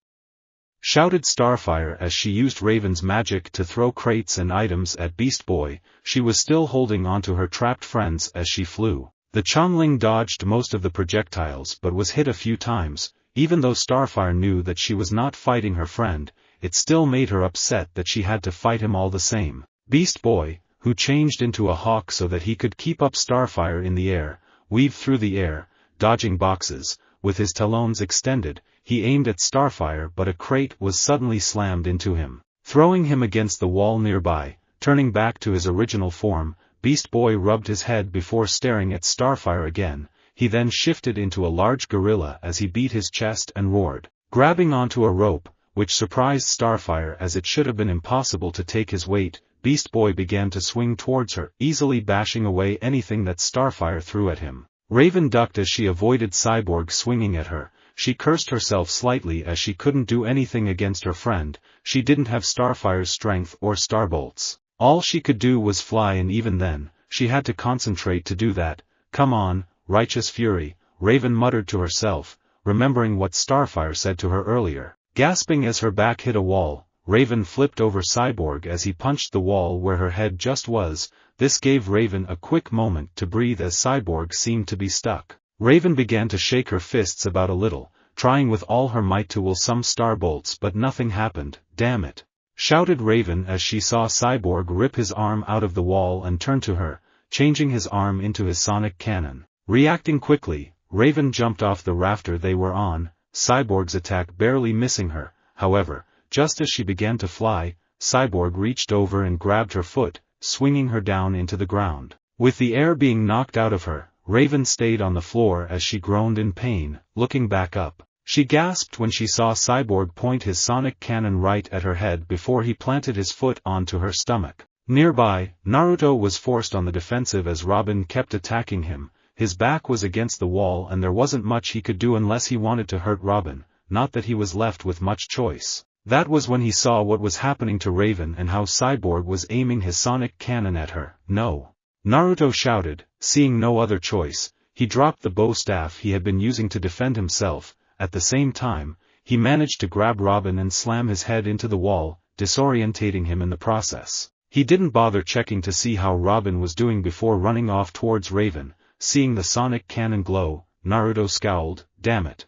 Shouted Starfire as she used Raven's magic to throw crates and items at Beast Boy. She was still holding onto her trapped friends as she flew. The Changling dodged most of the projectiles but was hit a few times. Even though Starfire knew that she was not fighting her friend, it still made her upset that she had to fight him all the same. Beast Boy, who changed into a hawk so that he could keep up Starfire in the air, weaved through the air, dodging boxes. With his talons extended, he aimed at Starfire, but a crate was suddenly slammed into him, throwing him against the wall nearby. Turning back to his original form, Beast Boy rubbed his head before staring at Starfire again. He then shifted into a large gorilla as he beat his chest and roared, grabbing onto a rope, which surprised Starfire as it should have been impossible to take his weight. Beast Boy began to swing towards her, easily bashing away anything that Starfire threw at him. Raven ducked as she avoided Cyborg swinging at her. She cursed herself slightly as she couldn't do anything against her friend. She didn't have Starfire's strength or Starbolts. All she could do was fly, and even then, she had to concentrate to do that. Come on, Righteous Fury, Raven muttered to herself, remembering what Starfire said to her earlier. Gasping as her back hit a wall, Raven flipped over Cyborg as he punched the wall where her head just was. This gave Raven a quick moment to breathe as Cyborg seemed to be stuck. Raven began to shake her fists about a little, trying with all her might to will some Starbolts, but nothing happened. Damn it! Shouted Raven as she saw Cyborg rip his arm out of the wall and turn to her, changing his arm into his sonic cannon. Reacting quickly, Raven jumped off the rafter they were on, Cyborg's attack barely missing her. However, just as she began to fly, Cyborg reached over and grabbed her foot, swinging her down into the ground. With the air being knocked out of her, Raven stayed on the floor as she groaned in pain. Looking back up, she gasped when she saw Cyborg point his sonic cannon right at her head before he planted his foot onto her stomach. Nearby, Naruto was forced on the defensive as Robin kept attacking him. His back was against the wall and there wasn't much he could do unless he wanted to hurt Robin, not that he was left with much choice. That was when he saw what was happening to Raven and how Cyborg was aiming his sonic cannon at her. No. Naruto shouted, seeing no other choice. He dropped the bow staff he had been using to defend himself. At the same time, he managed to grab Robin and slam his head into the wall, disorientating him in the process. He didn't bother checking to see how Robin was doing before running off towards Raven. Seeing the sonic cannon glow, Naruto scowled, "Damn it.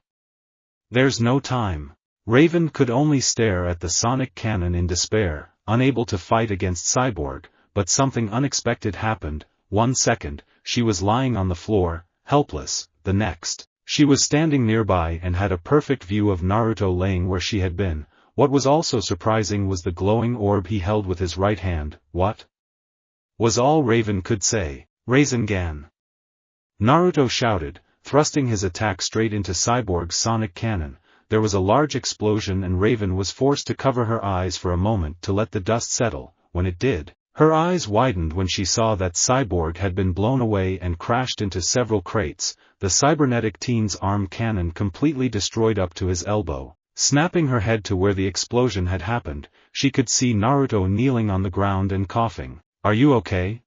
There's no time." Raven could only stare at the sonic cannon in despair, unable to fight against Cyborg, but something unexpected happened. 1 second, she was lying on the floor, helpless. The next, she was standing nearby and had a perfect view of Naruto laying where she had been. What was also surprising was the glowing orb he held with his right hand. "What?" was all Raven could say. "Rasengan!" Naruto shouted, thrusting his attack straight into Cyborg's sonic cannon. There was a large explosion and Raven was forced to cover her eyes for a moment to let the dust settle. When it did, her eyes widened when she saw that Cyborg had been blown away and crashed into several crates. The cybernetic teen's arm cannon completely destroyed up to his elbow. Snapping her head to where the explosion had happened, she could see Naruto kneeling on the ground and coughing. "Are you okay?"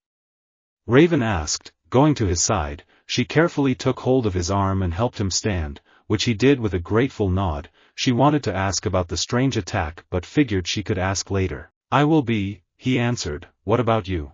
Raven asked, going to his side. She carefully took hold of his arm and helped him stand, which he did with a grateful nod. She wanted to ask about the strange attack but figured she could ask later. "I will be," he answered. "What about you?"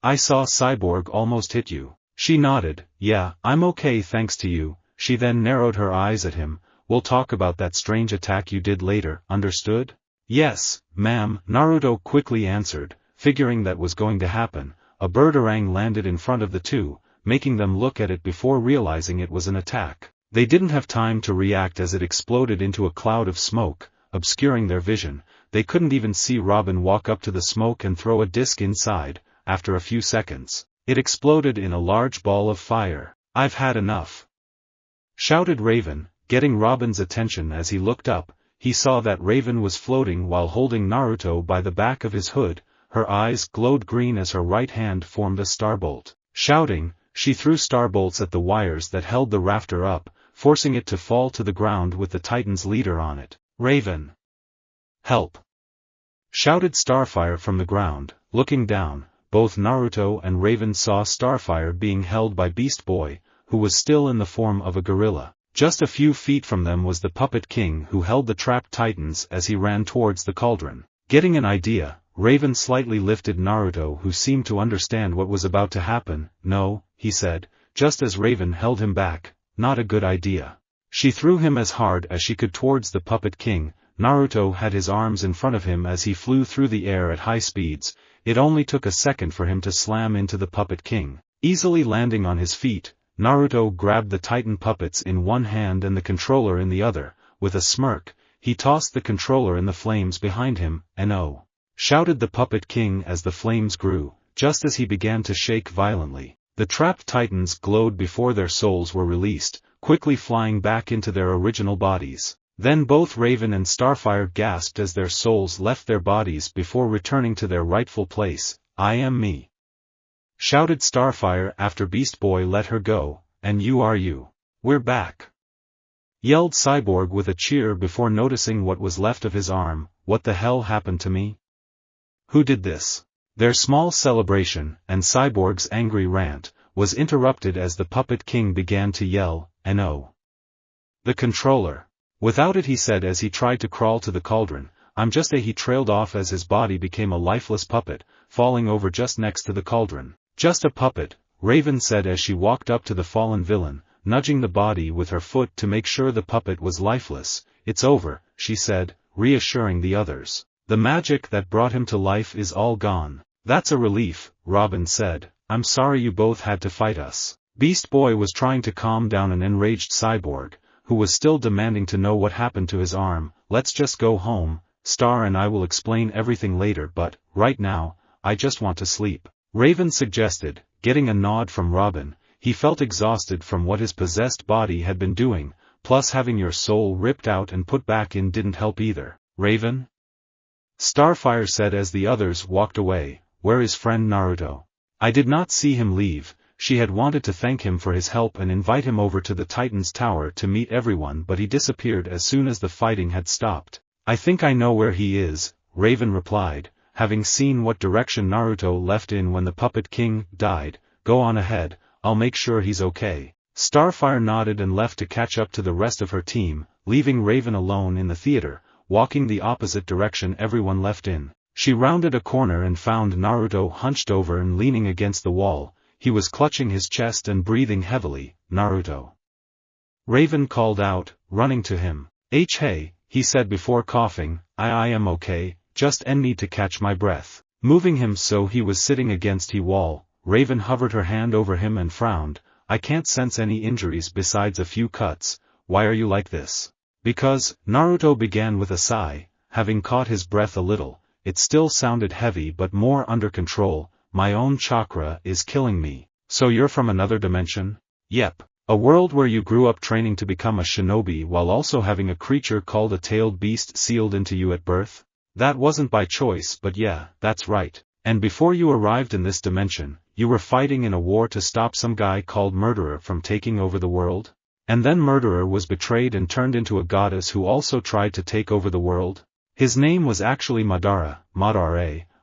"I saw Cyborg almost hit you." She nodded. "Yeah, I'm okay thanks to you." She then narrowed her eyes at him. "We'll talk about that strange attack you did later, understood?" "Yes, ma'am," Naruto quickly answered, figuring that was going to happen. A birdarang landed in front of the two, making them look at it before realizing it was an attack. They didn't have time to react as it exploded into a cloud of smoke, obscuring their vision. They couldn't even see Robin walk up to the smoke and throw a disc inside. After a few seconds, it exploded in a large ball of fire. "I've had enough!" shouted Raven, getting Robin's attention. As he looked up, he saw that Raven was floating while holding Naruto by the back of his hood. Her eyes glowed green as her right hand formed a starbolt. Shouting, she threw starbolts at the wires that held the rafter up, forcing it to fall to the ground with the Titan's leader on it. "Raven! Help!" shouted Starfire from the ground. Looking down, both Naruto and Raven saw Starfire being held by Beast Boy, who was still in the form of a gorilla. Just a few feet from them was the Puppet King who held the trapped Titans as he ran towards the cauldron. Getting an idea, Raven slightly lifted Naruto, who seemed to understand what was about to happen. "No," he said, just as Raven held him back. "Not a good idea." She threw him as hard as she could towards the Puppet King. Naruto had his arms in front of him as he flew through the air at high speeds. It only took a second for him to slam into the Puppet King. Easily landing on his feet, Naruto grabbed the Titan puppets in one hand and the controller in the other. With a smirk, he tossed the controller in the flames behind him. "No!" shouted the Puppet King as the flames grew. Just as he began to shake violently, the trapped Titans glowed before their souls were released, quickly flying back into their original bodies. Then both Raven and Starfire gasped as their souls left their bodies before returning to their rightful place. "I am me!" shouted Starfire after Beast Boy let her go. "And you are you." "We're back!" yelled Cyborg with a cheer before noticing what was left of his arm. "What the hell happened to me? Who did this?" Their small celebration, and Cyborg's angry rant, was interrupted as the Puppet King began to yell, "No! The controller!" "Without it," he said as he tried to crawl to the cauldron. "I'm just a..." He trailed off as his body became a lifeless puppet, falling over just next to the cauldron. "Just a puppet," Raven said as she walked up to the fallen villain, nudging the body with her foot to make sure the puppet was lifeless. "It's over," she said, reassuring the others. "The magic that brought him to life is all gone." "That's a relief," Robin said. "I'm sorry you both had to fight us." Beast Boy was trying to calm down an enraged Cyborg, who was still demanding to know what happened to his arm. "Let's just go home. Star and I will explain everything later, but, right now, I just want to sleep," Raven suggested, getting a nod from Robin. He felt exhausted from what his possessed body had been doing, plus having your soul ripped out and put back in didn't help either. "Raven?" Starfire said as the others walked away. "Where is friend Naruto?" "I did not see him leave." She had wanted to thank him for his help and invite him over to the Titan's tower to meet everyone, but he disappeared as soon as the fighting had stopped. "I think I know where he is," Raven replied, having seen what direction Naruto left in when the Puppet King died. Go on ahead, I'll make sure he's okay. Starfire nodded and left to catch up to the rest of her team, leaving Raven alone in the theater, walking the opposite direction everyone left in. She rounded a corner and found Naruto hunched over and leaning against the wall. He was clutching his chest and breathing heavily. Naruto. Raven called out, running to him. Hey, he said before coughing, I am okay, just need to catch my breath. Moving him so he was sitting against the wall, Raven hovered her hand over him and frowned. I can't sense any injuries besides a few cuts. Why are you like this? Because, Naruto began with a sigh, having caught his breath a little. It still sounded heavy but more under control. My own chakra is killing me. So you're from another dimension? Yep. A world where you grew up training to become a shinobi while also having a creature called a tailed beast sealed into you at birth? That wasn't by choice, but yeah, that's right. And before you arrived in this dimension, you were fighting in a war to stop some guy called Murderer from taking over the world? And then Murderer was betrayed and turned into a goddess who also tried to take over the world? His name was actually Madara.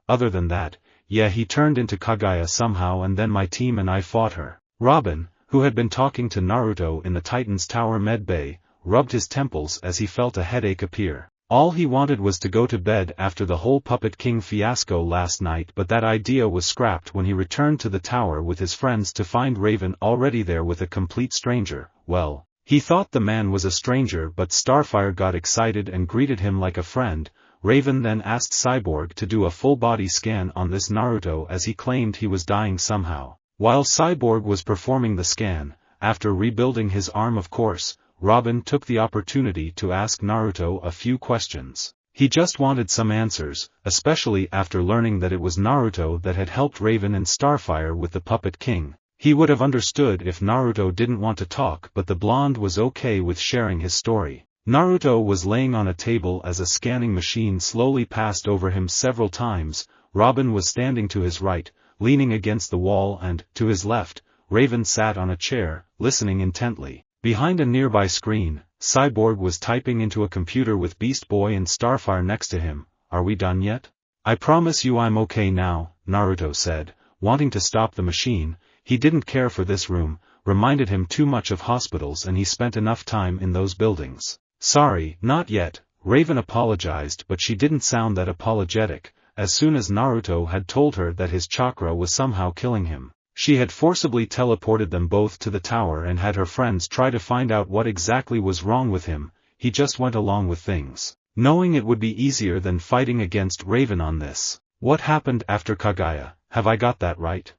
Other than that, yeah, he turned into Kaguya somehow, and then my team and I fought her. Robin, who had been talking to Naruto in the Titan's Tower med bay, rubbed his temples as he felt a headache appear. All he wanted was to go to bed after the whole Puppet King fiasco last night, but that idea was scrapped when he returned to the tower with his friends to find Raven already there with a complete stranger. Well, he thought the man was a stranger, but Starfire got excited and greeted him like a friend. Raven then asked Cyborg to do a full-body scan on this Naruto as he claimed he was dying somehow. While Cyborg was performing the scan, after rebuilding his arm of course, Robin took the opportunity to ask Naruto a few questions. He just wanted some answers, especially after learning that it was Naruto that had helped Raven and Starfire with the Puppet King. He would have understood if Naruto didn't want to talk, but the blonde was okay with sharing his story. Naruto was laying on a table as a scanning machine slowly passed over him several times. Robin was standing to his right, leaning against the wall, and, to his left, Raven sat on a chair, listening intently. Behind a nearby screen, Cyborg was typing into a computer with Beast Boy and Starfire next to him. Are we done yet? I promise you I'm okay now, Naruto said, wanting to stop the machine. He didn't care for this room, reminded him too much of hospitals, and he spent enough time in those buildings. Sorry, not yet, Raven apologized, but she didn't sound that apologetic. As soon as Naruto had told her that his chakra was somehow killing him, she had forcibly teleported them both to the tower and had her friends try to find out what exactly was wrong with him. He just went along with things, knowing it would be easier than fighting against Raven on this. What happened after Kaguya? Have I got that right?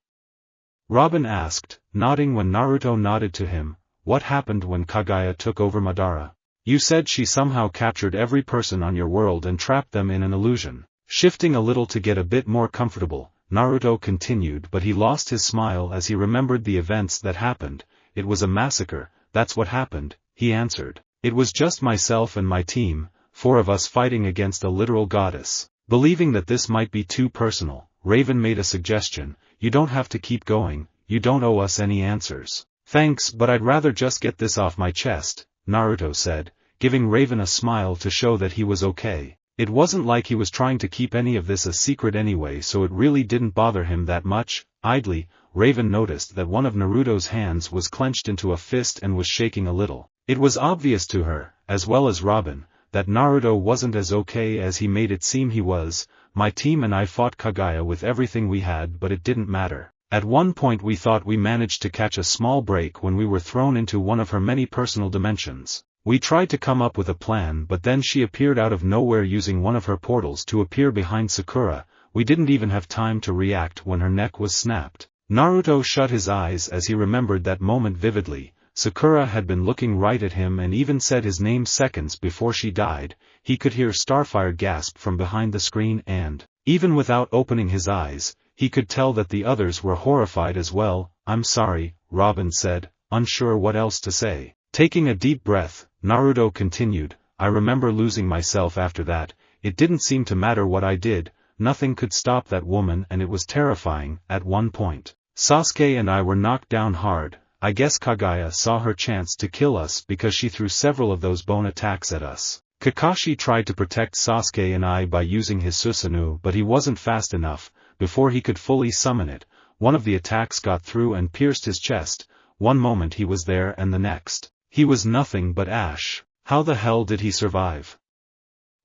Robin asked, nodding when Naruto nodded to him. What happened when Kaguya took over Madara? You said she somehow captured every person on your world and trapped them in an illusion. Shifting a little to get a bit more comfortable, Naruto continued, but he lost his smile as he remembered the events that happened. It was a massacre, that's what happened, he answered. It was just myself and my team, 4 of us fighting against a literal goddess. Believing that this might be too personal, Raven made a suggestion. You don't have to keep going, you don't owe us any answers. Thanks, but I'd rather just get this off my chest, Naruto said, giving Raven a smile to show that he was okay. It wasn't like he was trying to keep any of this a secret anyway, so it really didn't bother him that much. Idly, Raven noticed that one of Naruto's hands was clenched into a fist and was shaking a little. It was obvious to her, as well as Robin, that Naruto wasn't as okay as he made it seem he was. My team and I fought Kaguya with everything we had, but it didn't matter. At one point we thought we managed to catch a small break when we were thrown into one of her many personal dimensions. We tried to come up with a plan, but then she appeared out of nowhere using one of her portals to appear behind Sakura. We didn't even have time to react when her neck was snapped. Naruto shut his eyes as he remembered that moment vividly. Sakura had been looking right at him and even said his name seconds before she died. He could hear Starfire gasp from behind the screen and, even without opening his eyes, he could tell that the others were horrified as well. I'm sorry, Robin said, unsure what else to say. Taking a deep breath, Naruto continued, I remember losing myself after that. It didn't seem to matter what I did, nothing could stop that woman, and it was terrifying. At one point, Sasuke and I were knocked down hard. I guess Kaguya saw her chance to kill us because she threw several of those bone attacks at us. Kakashi tried to protect Sasuke and I by using his Susanoo, but he wasn't fast enough. Before he could fully summon it, one of the attacks got through and pierced his chest. One moment he was there and the next, he was nothing but ash. How the hell did he survive?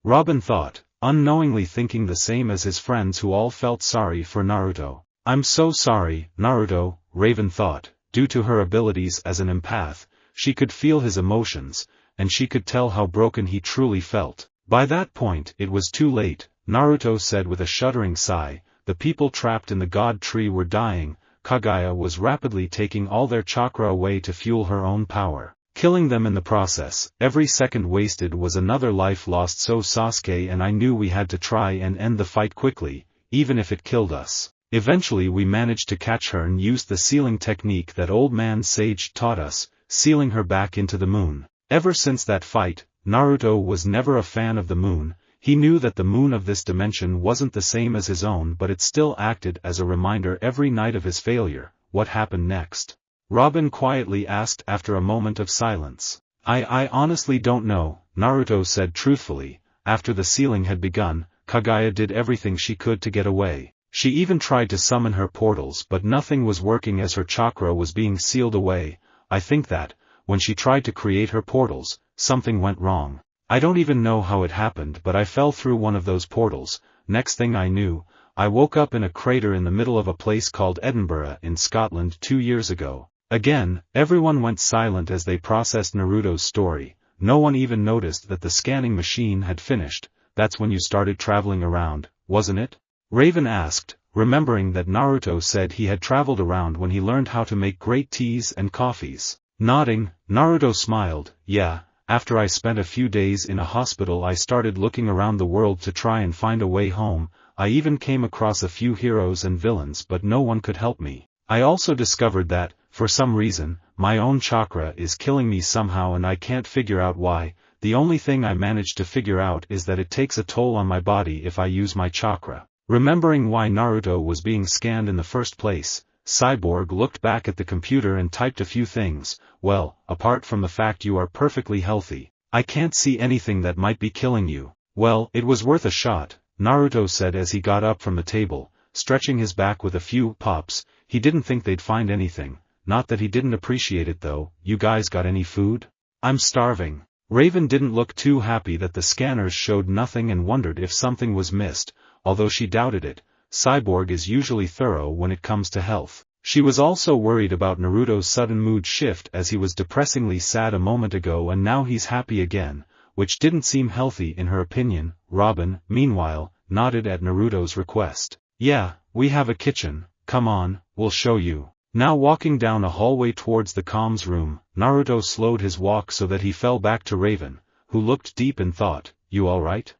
Robin thought, unknowingly thinking the same as his friends who all felt sorry for Naruto. I'm so sorry, Naruto, Raven thought. Due to her abilities as an empath, she could feel his emotions, and she could tell how broken he truly felt. By that point it was too late, Naruto said with a shuddering sigh. The people trapped in the god tree were dying. Kaguya was rapidly taking all their chakra away to fuel her own power, killing them in the process. Every second wasted was another life lost, so Sasuke and I knew we had to try and end the fight quickly, even if it killed us. Eventually we managed to catch her and used the sealing technique that old man Sage taught us, sealing her back into the moon. Ever since that fight, Naruto was never a fan of the moon. He knew that the moon of this dimension wasn't the same as his own, but it still acted as a reminder every night of his failure. What happened next? Robin quietly asked after a moment of silence. I honestly don't know, Naruto said truthfully. After the sealing had begun, Kaguya did everything she could to get away. She even tried to summon her portals, but nothing was working as her chakra was being sealed away. I think that, when she tried to create her portals, something went wrong. I don't even know how it happened, but I fell through one of those portals. Next thing I knew, I woke up in a crater in the middle of a place called Edinburgh in Scotland 2 years ago. Again, everyone went silent as they processed Naruto's story. No one even noticed that the scanning machine had finished. That's when you started traveling around, wasn't it? Raven asked, remembering that Naruto said he had traveled around when he learned how to make great teas and coffees. Nodding, Naruto smiled. Yeah, after I spent a few days in a hospital I started looking around the world to try and find a way home. I even came across a few heroes and villains, but no one could help me. I also discovered that, for some reason, my own chakra is killing me somehow and I can't figure out why. The only thing I managed to figure out is that it takes a toll on my body if I use my chakra. Remembering why Naruto was being scanned in the first place, Cyborg looked back at the computer and typed a few things. Well, apart from the fact you are perfectly healthy, I can't see anything that might be killing you. Well, it was worth a shot, Naruto said as he got up from the table, stretching his back with a few pops. He didn't think they'd find anything. Not that he didn't appreciate it though. You guys got any food? I'm starving. Raven didn't look too happy that the scanners showed nothing and wondered if something was missed, although she doubted it. Cyborg is usually thorough when it comes to health. She was also worried about Naruto's sudden mood shift, as he was depressingly sad a moment ago and now he's happy again, which didn't seem healthy in her opinion. Robin, meanwhile, nodded at Naruto's request. Yeah, we have a kitchen, come on, we'll show you. Now walking down a hallway towards the comms room, Naruto slowed his walk so that he fell back to Raven, who looked deep in thought. You alright?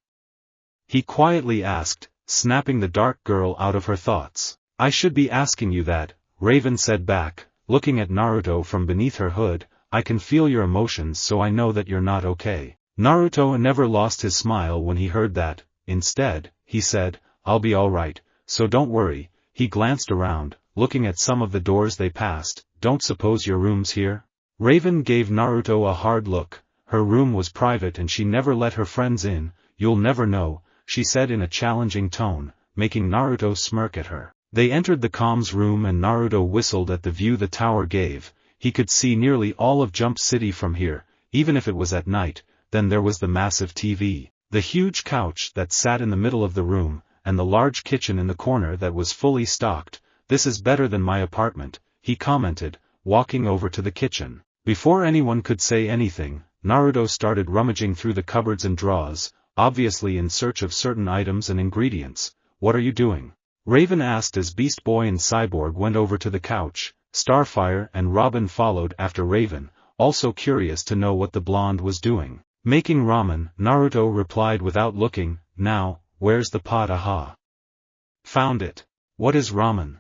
He quietly asked, snapping the dark girl out of her thoughts. I should be asking you that, Raven said back, looking at Naruto from beneath her hood. I can feel your emotions, so I know that you're not okay. Naruto never lost his smile when he heard that. Instead, he said, I'll be alright, so don't worry. He glanced around, looking at some of the doors they passed. Don't suppose your room's here? Raven gave Naruto a hard look. Her room was private and she never let her friends in. You'll never know, she said in a challenging tone, making Naruto smirk at her. They entered the comms room and Naruto whistled at the view the tower gave. He could see nearly all of Jump City from here, even if it was at night. Then there was the massive TV, the huge couch that sat in the middle of the room, and the large kitchen in the corner that was fully stocked. This is better than my apartment, he commented, walking over to the kitchen. Before anyone could say anything, Naruto started rummaging through the cupboards and drawers, obviously in search of certain items and ingredients. What are you doing? Raven asked as Beast Boy and Cyborg went over to the couch. Starfire and Robin followed after Raven, also curious to know what the blonde was doing. Making ramen, Naruto replied without looking. Now, where's the pot? Aha. Found it. What is ramen?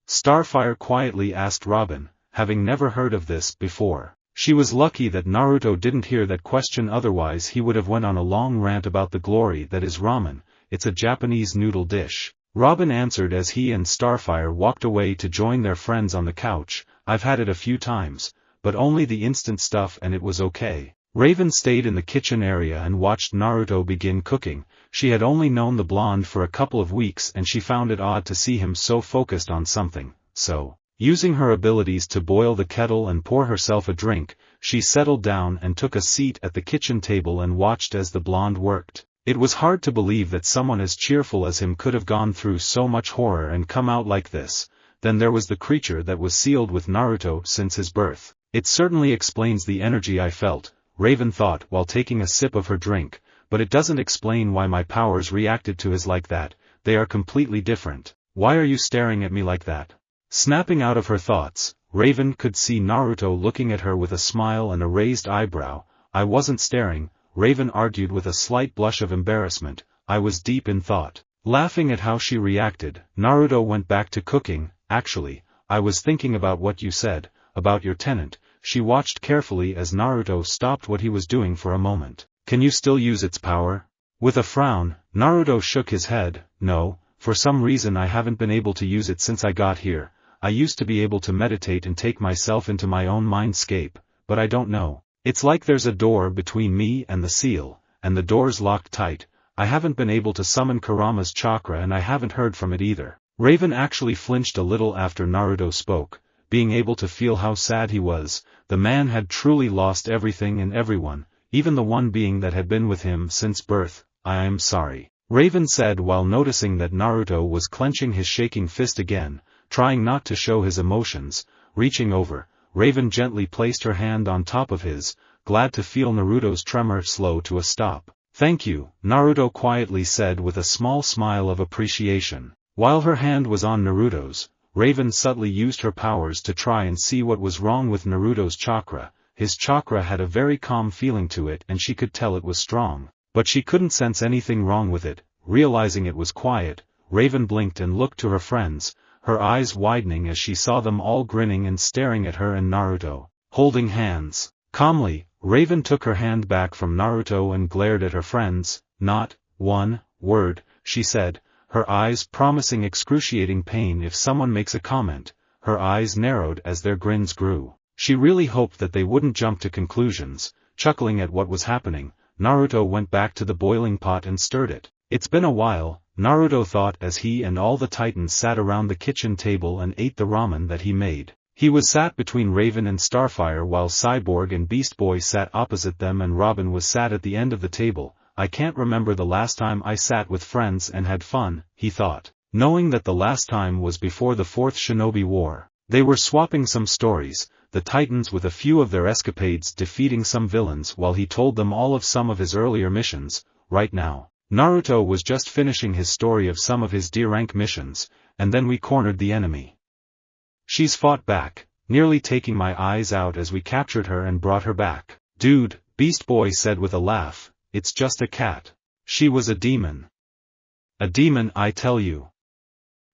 Starfire quietly asked Robin, having never heard of this before. She was lucky that Naruto didn't hear that question, otherwise he would have went on a long rant about the glory that is ramen. It's a Japanese noodle dish. Robin answered as he and Starfire walked away to join their friends on the couch. I've had it a few times, but only the instant stuff and it was okay. Raven stayed in the kitchen area and watched Naruto begin cooking. She had only known the blonde for a couple of weeks and she found it odd to see him so focused on something, so, using her abilities to boil the kettle and pour herself a drink, she settled down and took a seat at the kitchen table and watched as the blonde worked. It was hard to believe that someone as cheerful as him could have gone through so much horror and come out like this. Then there was the creature that was sealed with Naruto since his birth. It certainly explains the energy I felt, Raven thought while taking a sip of her drink, but it doesn't explain why my powers reacted to his like that. They are completely different. Why are you staring at me like that? Snapping out of her thoughts, Raven could see Naruto looking at her with a smile and a raised eyebrow. I wasn't staring, Raven argued with a slight blush of embarrassment. I was deep in thought. Laughing at how she reacted, Naruto went back to cooking. Actually, I was thinking about what you said, about your tenant. She watched carefully as Naruto stopped what he was doing for a moment. Can you still use its power? With a frown, Naruto shook his head. No, for some reason I haven't been able to use it since I got here. I used to be able to meditate and take myself into my own mindscape, but I don't know. It's like there's a door between me and the seal, and the door's locked tight. I haven't been able to summon Kurama's chakra and I haven't heard from it either. Raven actually flinched a little after Naruto spoke, being able to feel how sad he was. The man had truly lost everything and everyone, even the one being that had been with him since birth. I am sorry, Raven said while noticing that Naruto was clenching his shaking fist again, trying not to show his emotions. Reaching over, Raven gently placed her hand on top of his, glad to feel Naruto's tremor slow to a stop. Thank you, Naruto quietly said with a small smile of appreciation. While her hand was on Naruto's, Raven subtly used her powers to try and see what was wrong with Naruto's chakra. His chakra had a very calm feeling to it and she could tell it was strong, but she couldn't sense anything wrong with it. Realizing it was quiet, Raven blinked and looked to her friends, her eyes widening as she saw them all grinning and staring at her and Naruto, holding hands. Calmly, Raven took her hand back from Naruto and glared at her friends. Not one word, she said, her eyes promising excruciating pain if someone makes a comment. Her eyes narrowed as their grins grew. She really hoped that they wouldn't jump to conclusions. Chuckling at what was happening, Naruto went back to the boiling pot and stirred it. It's been a while, Naruto thought as he and all the titans sat around the kitchen table and ate the ramen that he made. He was sat between Raven and Starfire while Cyborg and Beast Boy sat opposite them and Robin was sat at the end of the table. I can't remember the last time I sat with friends and had fun, he thought, knowing that the last time was before the 4th Shinobi War. They were swapping some stories, the Titans with a few of their escapades defeating some villains while he told them all of some of his earlier missions. Right now, Naruto was just finishing his story of some of his D-rank missions, and then we cornered the enemy. She's fought back, nearly taking my eyes out as we captured her and brought her back. Dude, Beast Boy said with a laugh, it's just a cat. She was a demon. A demon, I tell you.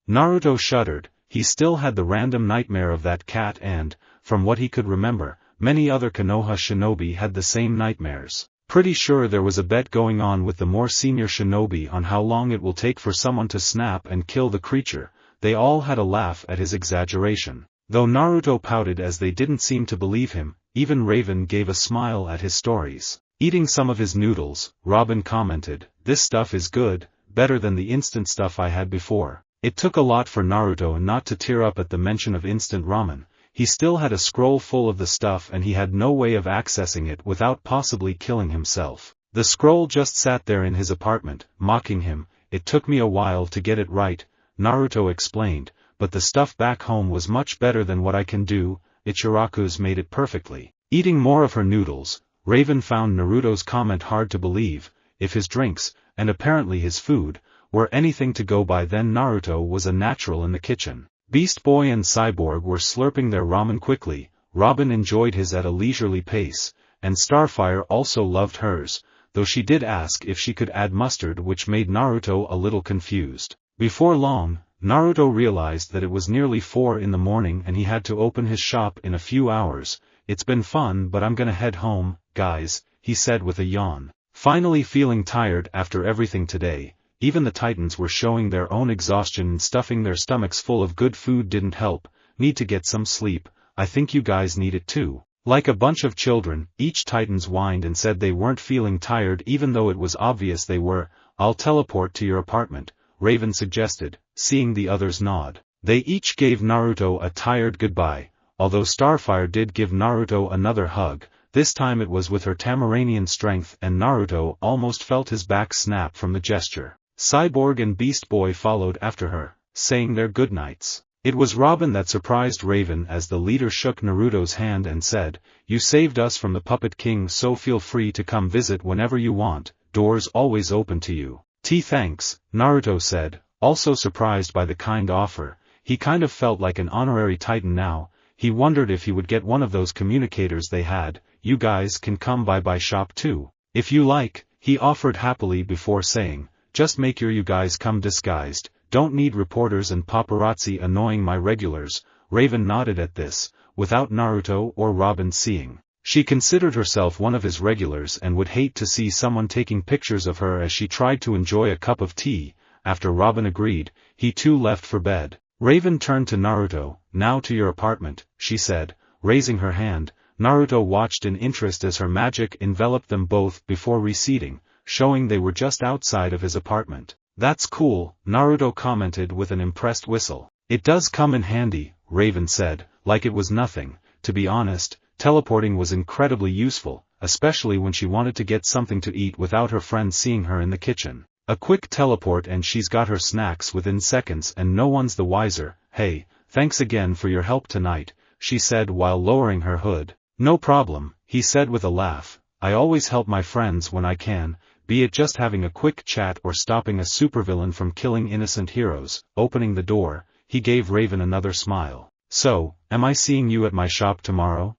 Naruto shuddered. He still had the random nightmare of that cat and, from what he could remember, many other Konoha shinobi had the same nightmares. Pretty sure there was a bet going on with the more senior shinobi on how long it will take for someone to snap and kill the creature. They all had a laugh at his exaggeration. Though Naruto pouted as they didn't seem to believe him, even Raven gave a smile at his stories. Eating some of his noodles, Robin commented, this stuff is good, better than the instant stuff I had before. It took a lot for Naruto not to tear up at the mention of instant ramen. He still had a scroll full of the stuff and he had no way of accessing it without possibly killing himself. The scroll just sat there in his apartment, mocking him. It took me a while to get it right, Naruto explained, but the stuff back home was much better than what I can do. Ichiraku's made it perfectly. Eating more of her noodles, Raven found Naruto's comment hard to believe. If his drinks, and apparently his food, were anything to go by, then Naruto was a natural in the kitchen. Beast Boy and Cyborg were slurping their ramen quickly. Robin enjoyed his at a leisurely pace, and Starfire also loved hers, though she did ask if she could add mustard, which made Naruto a little confused. Before long, Naruto realized that it was nearly 4 in the morning and he had to open his shop in a few hours. It's been fun, but I'm gonna head home, guys, he said with a yawn. Finally feeling tired after everything today. Even the Titans were showing their own exhaustion and stuffing their stomachs full of good food didn't help. Need to get some sleep. I think you guys need it too. Like a bunch of children, each Titans whined and said they weren't feeling tired even though it was obvious they were. I'll teleport to your apartment, Raven suggested, seeing the others nod. They each gave Naruto a tired goodbye, although Starfire did give Naruto another hug. This time it was with her Tamaranian strength and Naruto almost felt his back snap from the gesture. Cyborg and Beast Boy followed after her, saying their goodnights. It was Robin that surprised Raven as the leader shook Naruto's hand and said, "You saved us from the Puppet King, so feel free to come visit whenever you want, doors always open to you." Thanks, Naruto said, also surprised by the kind offer. He kind of felt like an honorary Titan now. He wondered if he would get one of those communicators they had. "You guys can come by my shop too, if you like," he offered happily before saying, "Just make sure you guys come disguised, don't need reporters and paparazzi annoying my regulars." Raven nodded at this, without Naruto or Robin seeing. She considered herself one of his regulars and would hate to see someone taking pictures of her as she tried to enjoy a cup of tea. After Robin agreed, he too left for bed. Raven turned to Naruto. "Now to your apartment," she said, raising her hand. Naruto watched in interest as her magic enveloped them both before receding, showing they were just outside of his apartment. "That's cool," Naruto commented with an impressed whistle. "It does come in handy," Raven said, like it was nothing. To be honest, teleporting was incredibly useful, especially when she wanted to get something to eat without her friend seeing her in the kitchen. A quick teleport and she's got her snacks within seconds and no one's the wiser. "Hey, thanks again for your help tonight," she said while lowering her hood. "No problem," he said with a laugh. "I always help my friends when I can, be it just having a quick chat or stopping a supervillain from killing innocent heroes." Opening the door, he gave Raven another smile. "So, am I seeing you at my shop tomorrow?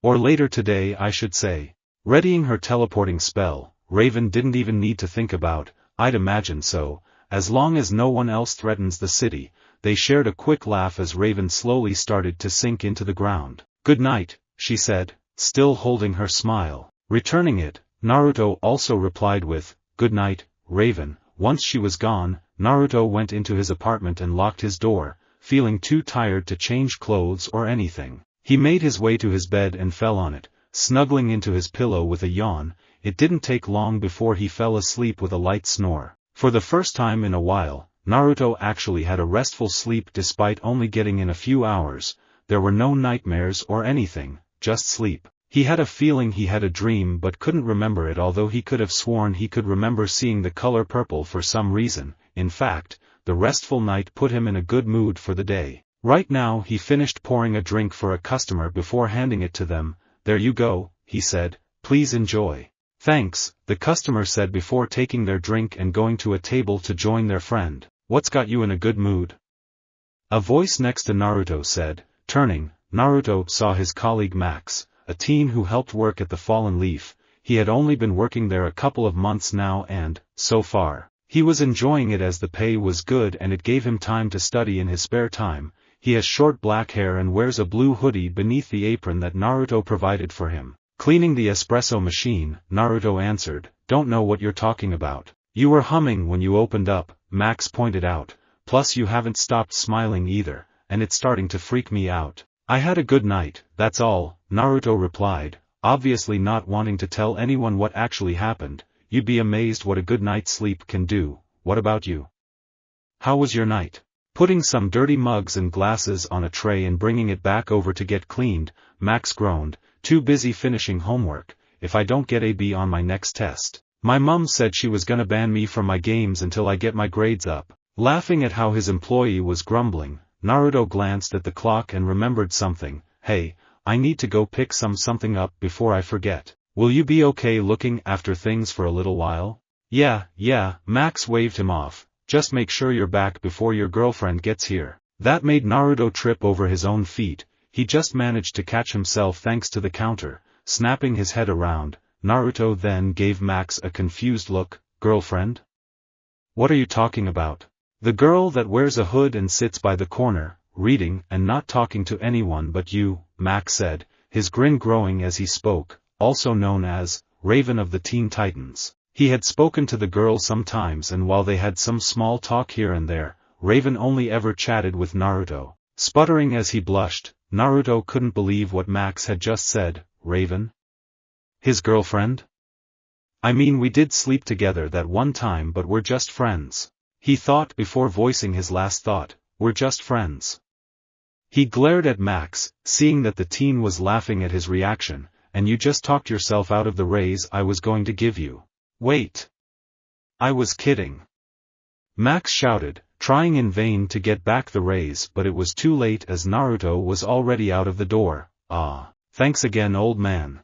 Or later today, I should say." Readying her teleporting spell, Raven didn't even need to think about, "I'd imagine so, as long as no one else threatens the city." They shared a quick laugh as Raven slowly started to sink into the ground. "Good night," she said, still holding her smile. Returning it, Naruto also replied with, "Good night, Raven." Once she was gone, Naruto went into his apartment and locked his door, feeling too tired to change clothes or anything. He made his way to his bed and fell on it, snuggling into his pillow with a yawn. It didn't take long before he fell asleep with a light snore. For the first time in a while, Naruto actually had a restful sleep despite only getting in a few hours. There were no nightmares or anything, just sleep. He had a feeling he had a dream but couldn't remember it, although he could have sworn he could remember seeing the color purple for some reason. In fact, the restful night put him in a good mood for the day. Right now he finished pouring a drink for a customer before handing it to them. "There you go," he said, "please enjoy." "Thanks," the customer said before taking their drink and going to a table to join their friend. "What's got you in a good mood?" a voice next to Naruto said. Turning, Naruto saw his colleague Max, a teen who helped work at the Fallen Leaf. He had only been working there a couple of months now and, so far, he was enjoying it as the pay was good and it gave him time to study in his spare time. He has short black hair and wears a blue hoodie beneath the apron that Naruto provided for him. "Cleaning the espresso machine," Naruto answered. "Don't know what you're talking about." "You were humming when you opened up," Max pointed out. "Plus you haven't stopped smiling either, and it's starting to freak me out." "I had a good night, that's all," Naruto replied, obviously not wanting to tell anyone what actually happened. "You'd be amazed what a good night's sleep can do. What about you? How was your night?" Putting some dirty mugs and glasses on a tray and bringing it back over to get cleaned, Max groaned. "Too busy finishing homework. If I don't get a B on my next test, my mum said she was gonna ban me from my games until I get my grades up." Laughing at how his employee was grumbling, Naruto glanced at the clock and remembered something. "Hey, I need to go pick something up before I forget. Will you be okay looking after things for a little while?" Yeah, Max waved him off. "Just make sure you're back before your girlfriend gets here." That made Naruto trip over his own feet. He just managed to catch himself thanks to the counter. Snapping his head around, Naruto then gave Max a confused look. "Girlfriend? What are you talking about?" "The girl that wears a hood and sits by the corner, reading and not talking to anyone but you," Max said, his grin growing as he spoke, also known as Raven of the Teen Titans. He had spoken to the girl sometimes, and while they had some small talk here and there, Raven only ever chatted with Naruto. Sputtering as he blushed, Naruto couldn't believe what Max had just said. Raven? His girlfriend? I mean, we did sleep together that one time, but we're just friends. He thought before voicing his last thought. We're just friends. He glared at Max, seeing that the teen was laughing at his reaction. And you just talked yourself out of the raise I was going to give you. Wait. I was kidding. Max shouted, trying in vain to get back the raise, but it was too late as Naruto was already out of the door. Ah, thanks again, old man.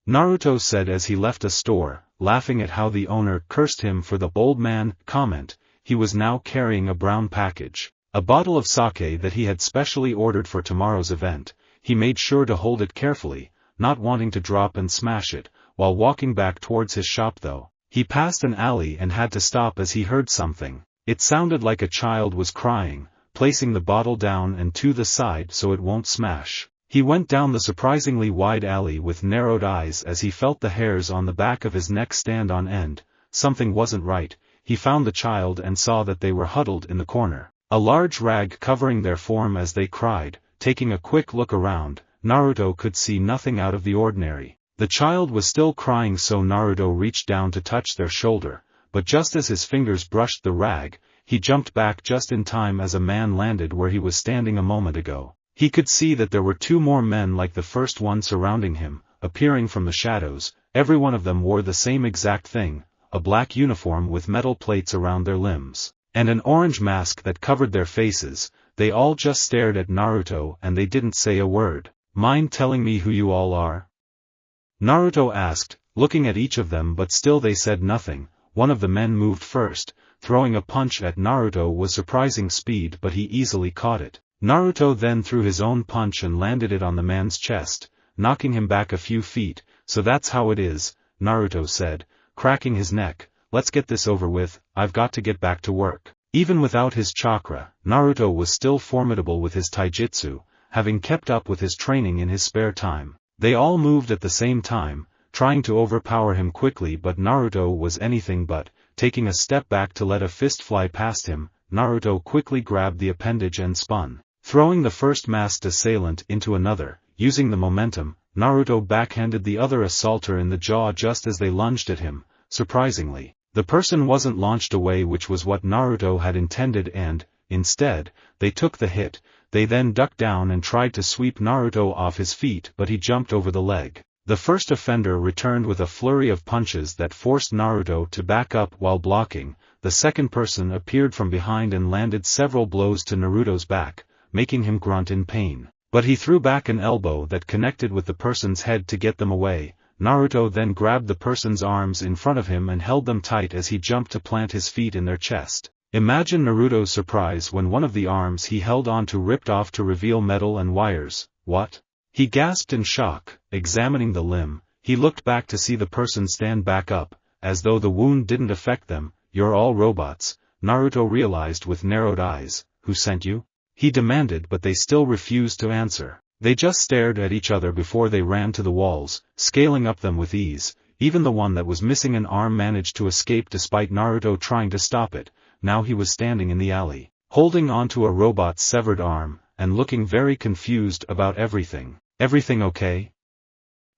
Naruto said as he left a store, laughing at how the owner cursed him for the old man comment. He was now carrying a brown package, a bottle of sake that he had specially ordered for tomorrow's event. He made sure to hold it carefully, not wanting to drop and smash it. While walking back towards his shop though, he passed an alley and had to stop as he heard something. It sounded like a child was crying, placing the bottle down and to the side so it won't smash. He went down the surprisingly wide alley with narrowed eyes as he felt the hairs on the back of his neck stand on end. Something wasn't right. He found the child and saw that they were huddled in the corner, a large rag covering their form as they cried. Taking a quick look around, Naruto could see nothing out of the ordinary. The child was still crying, so Naruto reached down to touch their shoulder, but just as his fingers brushed the rag, he jumped back just in time as a man landed where he was standing a moment ago. He could see that there were two more men like the first one surrounding him, appearing from the shadows. Every one of them wore the same exact thing, a black uniform with metal plates around their limbs, and an orange mask that covered their faces. They all just stared at Naruto and they didn't say a word. Mind telling me who you all are? Naruto asked, looking at each of them, but still they said nothing. One of the men moved first, throwing a punch at Naruto with surprising speed, but he easily caught it. Naruto then threw his own punch and landed it on the man's chest, knocking him back a few feet. So that's how it is, Naruto said, cracking his neck. Let's get this over with, I've got to get back to work. Even without his chakra, Naruto was still formidable with his taijutsu, having kept up with his training in his spare time. They all moved at the same time, trying to overpower him quickly, but Naruto was anything but. Taking a step back to let a fist fly past him, Naruto quickly grabbed the appendage and spun, throwing the first masked assailant into another. Using the momentum, Naruto backhanded the other assaulter in the jaw just as they lunged at him. Surprisingly, the person wasn't launched away, which was what Naruto had intended, and, instead, they took the hit. They then ducked down and tried to sweep Naruto off his feet, but he jumped over the leg. The first offender returned with a flurry of punches that forced Naruto to back up while blocking. The second person appeared from behind and landed several blows to Naruto's back, making him grunt in pain. But he threw back an elbow that connected with the person's head to get them away. Naruto then grabbed the person's arms in front of him and held them tight as he jumped to plant his feet in their chest. Imagine Naruto's surprise when one of the arms he held onto ripped off to reveal metal and wires. What? He gasped in shock, examining the limb. He looked back to see the person stand back up, as though the wound didn't affect them. You're all robots, Naruto realized with narrowed eyes. Who sent you? He demanded, but they still refused to answer. They just stared at each other before they ran to the walls, scaling up them with ease. Even the one that was missing an arm managed to escape despite Naruto trying to stop it. Now he was standing in the alley, holding onto a robot's severed arm, and looking very confused about everything. Everything okay?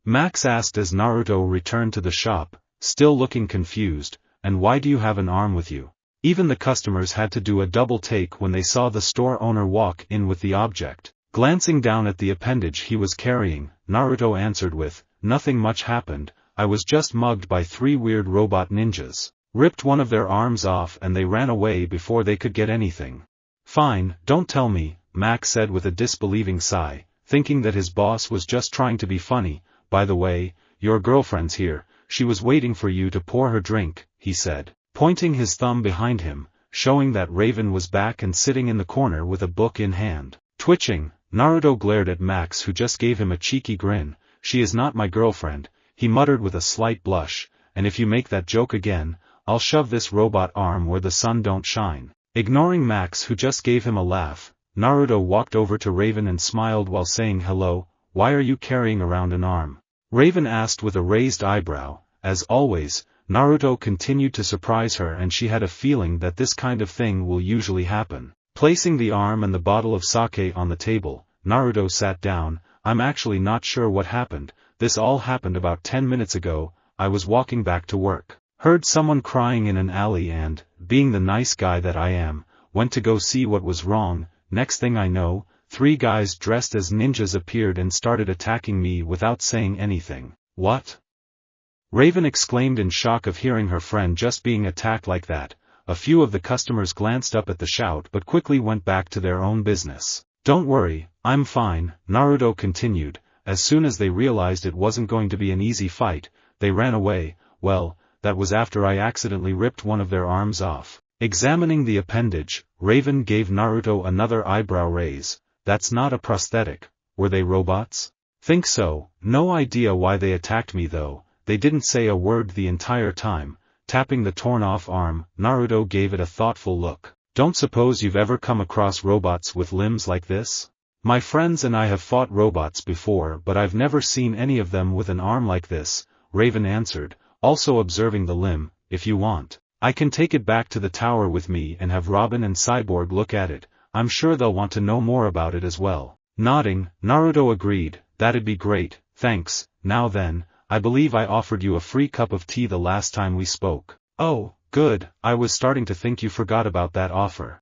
Max asked as Naruto returned to the shop, still looking confused. And why do you have an arm with you? Even the customers had to do a double take when they saw the store owner walk in with the object. Glancing down at the appendage he was carrying, Naruto answered with, nothing much happened, I was just mugged by 3 weird robot ninjas. Ripped one of their arms off and they ran away before they could get anything. Fine, don't tell me, Max said with a disbelieving sigh, thinking that his boss was just trying to be funny. By the way, your girlfriend's here, she was waiting for you to pour her drink, he said, pointing his thumb behind him, showing that Raven was back and sitting in the corner with a book in hand. Twitching, Naruto glared at Max, who just gave him a cheeky grin. She is not my girlfriend, he muttered with a slight blush, and if you make that joke again, I'll shove this robot arm where the sun don't shine. Ignoring Max, who just gave him a laugh, Naruto walked over to Raven and smiled while saying hello. Why are you carrying around an arm? Raven asked with a raised eyebrow. As always, Naruto continued to surprise her, and she had a feeling that this kind of thing will usually happen. Placing the arm and the bottle of sake on the table, Naruto sat down. I'm actually not sure what happened. This all happened about 10 minutes ago. I was walking back to work, heard someone crying in an alley and, being the nice guy that I am, went to go see what was wrong. Next thing I know, 3 guys dressed as ninjas appeared and started attacking me without saying anything. What? Raven exclaimed in shock of hearing her friend just being attacked like that. A few of the customers glanced up at the shout but quickly went back to their own business. Don't worry, I'm fine, Naruto continued. As soon as they realized it wasn't going to be an easy fight, they ran away. Well, that was after I accidentally ripped one of their arms off. Examining the appendage, Raven gave Naruto another eyebrow raise. That's not a prosthetic. Were they robots? Think so. No idea why they attacked me though. They didn't say a word the entire time. Tapping the torn-off arm, Naruto gave it a thoughtful look. Don't suppose you've ever come across robots with limbs like this? My friends and I have fought robots before but I've never seen any of them with an arm like this, Raven answered, also observing the limb. If you want, I can take it back to the tower with me and have Robin and Cyborg look at it. I'm sure they'll want to know more about it as well. Nodding, Naruto agreed. That'd be great, thanks. Now then, I believe I offered you a free cup of tea the last time we spoke. Oh, good, I was starting to think you forgot about that offer.